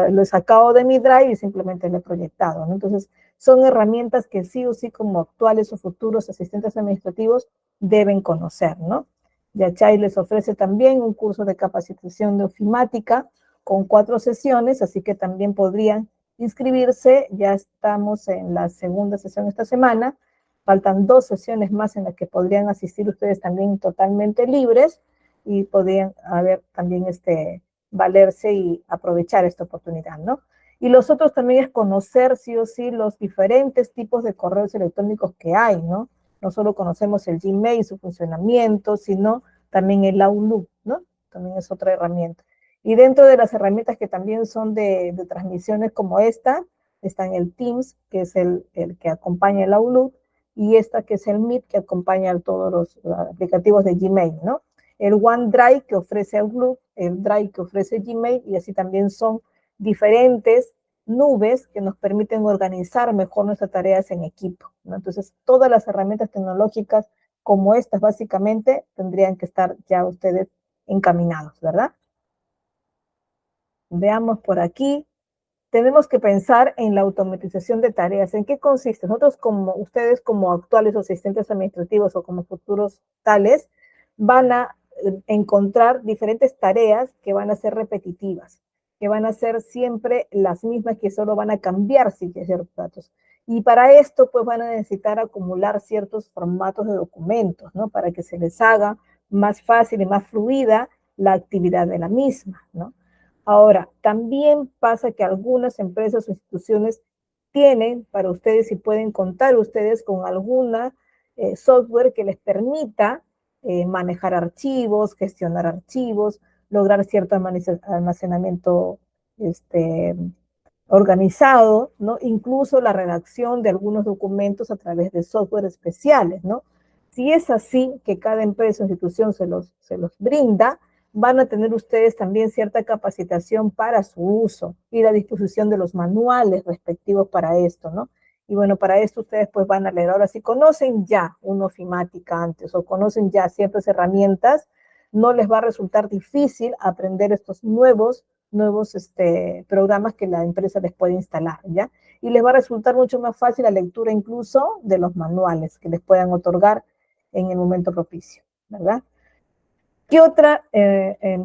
Lo he sacado de mi Drive y simplemente lo he proyectado, ¿no? Entonces, son herramientas que sí o sí como actuales o futuros asistentes administrativos deben conocer, ¿no? Yachay les ofrece también un curso de capacitación de ofimática con 4 sesiones, así que también podrían inscribirse. Ya estamos en la segunda sesión esta semana. Faltan 2 sesiones más en las que podrían asistir ustedes también totalmente libres y podrían también valerse y aprovechar esta oportunidad, ¿no? Y los otros también es conocer sí o sí los diferentes tipos de correos electrónicos que hay, ¿no? No solo conocemos el Gmail, su funcionamiento, sino también el Outlook, ¿no? También es otra herramienta. Y dentro de las herramientas que también son de transmisiones como esta, están el Teams, que es el que acompaña el Outlook, y esta que es el Meet, que acompaña a todos los aplicativos de Gmail, ¿no? El OneDrive, que ofrece Outlook, el Drive, que ofrece Gmail, y así también son diferentes nubes que nos permiten organizar mejor nuestras tareas en equipo, ¿no? Entonces, todas las herramientas tecnológicas como estas, básicamente, tendrían que estar ya ustedes encaminados, ¿verdad? Veamos por aquí. Tenemos que pensar en la automatización de tareas. ¿En qué consiste? Nosotros, ustedes como actuales asistentes administrativos o como futuros tales, van a encontrar diferentes tareas que van a ser repetitivas, que van a ser siempre las mismas, que solo van a cambiar ciertos datos. Y para esto, pues van a necesitar acumular ciertos formatos de documentos, ¿no? Para que se les haga más fácil y más fluida la actividad de la misma, ¿no? Ahora, también pasa que algunas empresas o instituciones tienen para ustedes y pueden contar ustedes con alguna software que les permita manejar archivos, gestionar archivos, lograr cierto almacenamiento organizado, ¿no? Incluso la redacción de algunos documentos a través de software especiales, ¿no? Si es así, que cada empresa o institución se los brinda, van a tener ustedes también cierta capacitación para su uso y la disposición de los manuales respectivos para esto, ¿no? Y bueno, para esto ustedes pues van a leer. Ahora, si conocen ya una ofimática antes o conocen ya ciertas herramientas, no les va a resultar difícil aprender estos nuevos programas que la empresa les puede instalar, ¿ya? Y les va a resultar mucho más fácil la lectura incluso de los manuales que les puedan otorgar en el momento propicio, ¿verdad? ¿Qué otra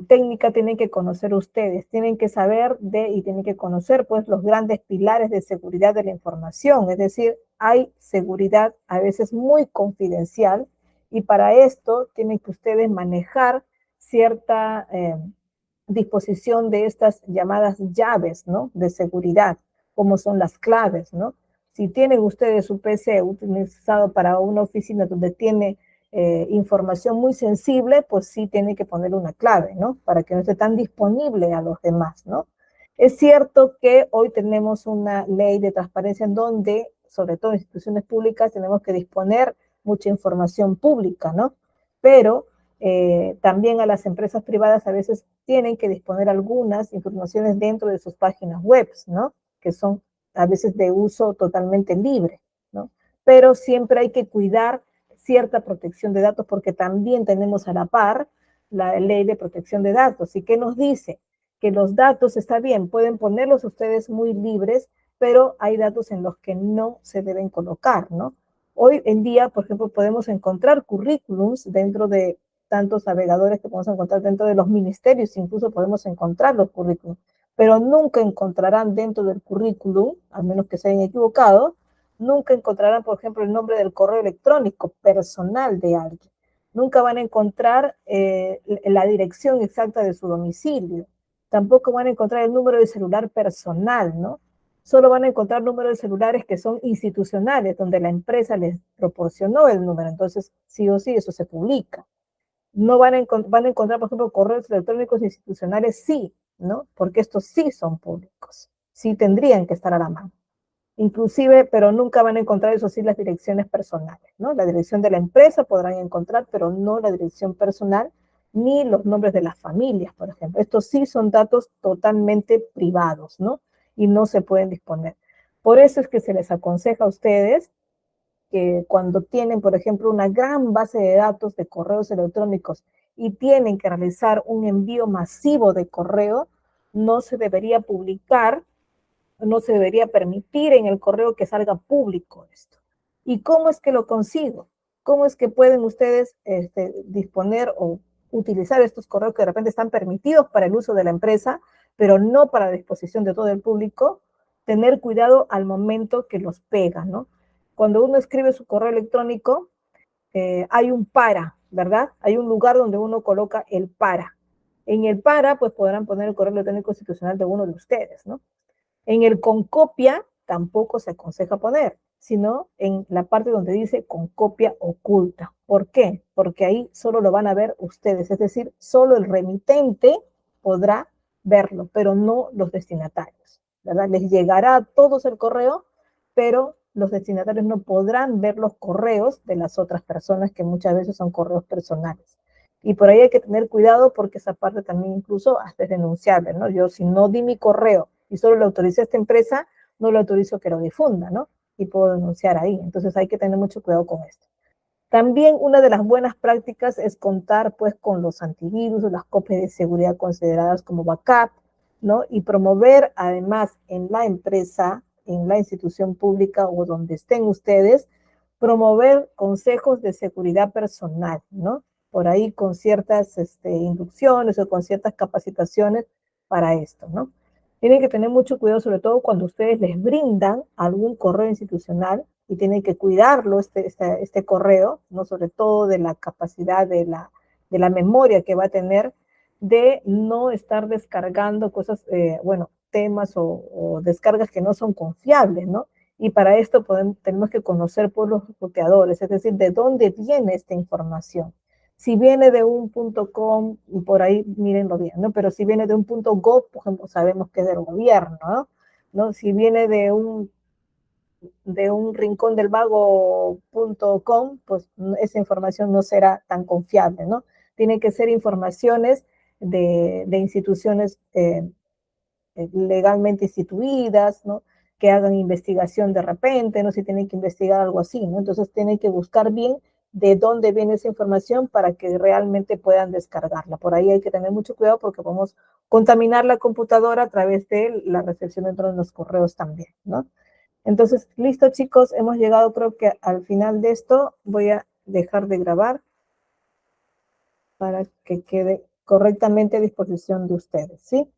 técnica tienen que conocer ustedes? Tienen que saber y tienen que conocer pues los grandes pilares de seguridad de la información, es decir, hay seguridad a veces muy confidencial y para esto tienen que ustedes manejar cierta disposición de estas llamadas llaves, ¿no? De seguridad, como son las claves, ¿no? Si tienen ustedes su PC utilizado para una oficina donde tiene información muy sensible, pues sí tiene que poner una clave, ¿no? Para que no esté tan disponible a los demás, ¿no? Es cierto que hoy tenemos una ley de transparencia en donde, sobre todo en instituciones públicas, tenemos que disponer mucha información pública, ¿no? Pero también a las empresas privadas a veces tienen que disponer algunas informaciones dentro de sus páginas web, ¿no? Que son a veces de uso totalmente libre, ¿no? Pero siempre hay que cuidar cierta protección de datos porque también tenemos a la par la ley de protección de datos. ¿Y qué nos dice? Que los datos, está bien, pueden ponerlos ustedes muy libres, pero hay datos en los que no se deben colocar, ¿no? Hoy en día, por ejemplo, podemos encontrar currículums dentro de tantos navegadores que podemos encontrar dentro de los ministerios, incluso podemos encontrar los currículums, pero nunca encontrarán dentro del currículum, a menos que se hayan equivocado, nunca encontrarán, por ejemplo, el nombre del correo electrónico personal de alguien. Nunca van a encontrar la dirección exacta de su domicilio. Tampoco van a encontrar el número de celular personal, ¿no? Solo van a encontrar números de celulares que son institucionales, donde la empresa les proporcionó el número. Entonces, sí o sí, eso se publica. No van a encontrar, por ejemplo, correos electrónicos institucionales, sí, ¿no? Porque estos sí son públicos. Sí tendrían que estar a la mano. Inclusive, pero nunca van a encontrar, eso sí, las direcciones personales, ¿no? La dirección de la empresa podrán encontrar, pero no la dirección personal ni los nombres de las familias, por ejemplo. Estos sí son datos totalmente privados, ¿no? Y no se pueden disponer. Por eso es que se les aconseja a ustedes que cuando tienen, por ejemplo, una gran base de datos de correos electrónicos y tienen que realizar un envío masivo de correo, no se debería publicar, no se debería permitir en el correo que salga público esto. ¿Y cómo es que lo consigo? cómo es que pueden ustedes disponer o utilizar estos correos que de repente están permitidos para el uso de la empresa, pero no para la disposición de todo el público, tener cuidado al momento que los pega, ¿no? Cuando uno escribe su correo electrónico, hay un para, ¿verdad? Hay un lugar donde uno coloca el para. En el para, pues podrán poner el correo electrónico institucional de uno de ustedes, ¿no? En el con copia tampoco se aconseja poner, sino en la parte donde dice con copia oculta. ¿Por qué? Porque ahí solo lo van a ver ustedes, es decir, solo el remitente podrá verlo, pero no los destinatarios, ¿verdad? Les llegará a todos el correo, pero los destinatarios no podrán ver los correos de las otras personas, que muchas veces son correos personales. Y por ahí hay que tener cuidado porque esa parte también incluso hasta es denunciable, ¿no? Yo si no di mi correo y solo le autoricé a esta empresa, no le autorizo que lo difunda, ¿no? Y puedo denunciar ahí. Entonces hay que tener mucho cuidado con esto. También una de las buenas prácticas es contar pues con los antivirus o las copias de seguridad consideradas como backup, ¿no? Y promover además en la empresa, en la institución pública o donde estén ustedes, promover consejos de seguridad personal, ¿no? Por ahí con ciertas inducciones o con ciertas capacitaciones para esto, ¿no? Tienen que tener mucho cuidado, sobre todo cuando ustedes les brindan algún correo institucional y tienen que cuidarlo, este correo, ¿no? Sobre todo de la capacidad de la memoria que va a tener, de no estar descargando cosas, bueno, temas o descargas que no son confiables, ¿no? Y para esto tenemos que conocer por los ruteadores, es decir, de dónde viene esta información. Si viene de un .com, y por ahí mírenlo bien, ¿no? Pero si viene de un .gov, por ejemplo, sabemos que es del gobierno, ¿no? ¿No? Si viene de un rincón del vago.com, pues esa información no será tan confiable, ¿no? Tienen que ser informaciones de instituciones legalmente instituidas, ¿no? Que hagan investigación de repente, ¿no? Si tienen que investigar algo así, ¿no? Entonces tienen que buscar bien de dónde viene esa información para que realmente puedan descargarla. Por ahí hay que tener mucho cuidado porque podemos contaminar la computadora a través de la recepción dentro de los correos también, ¿no? Entonces, listo chicos, hemos llegado creo que al final de esto. Voy a dejar de grabar para que quede correctamente a disposición de ustedes, ¿sí?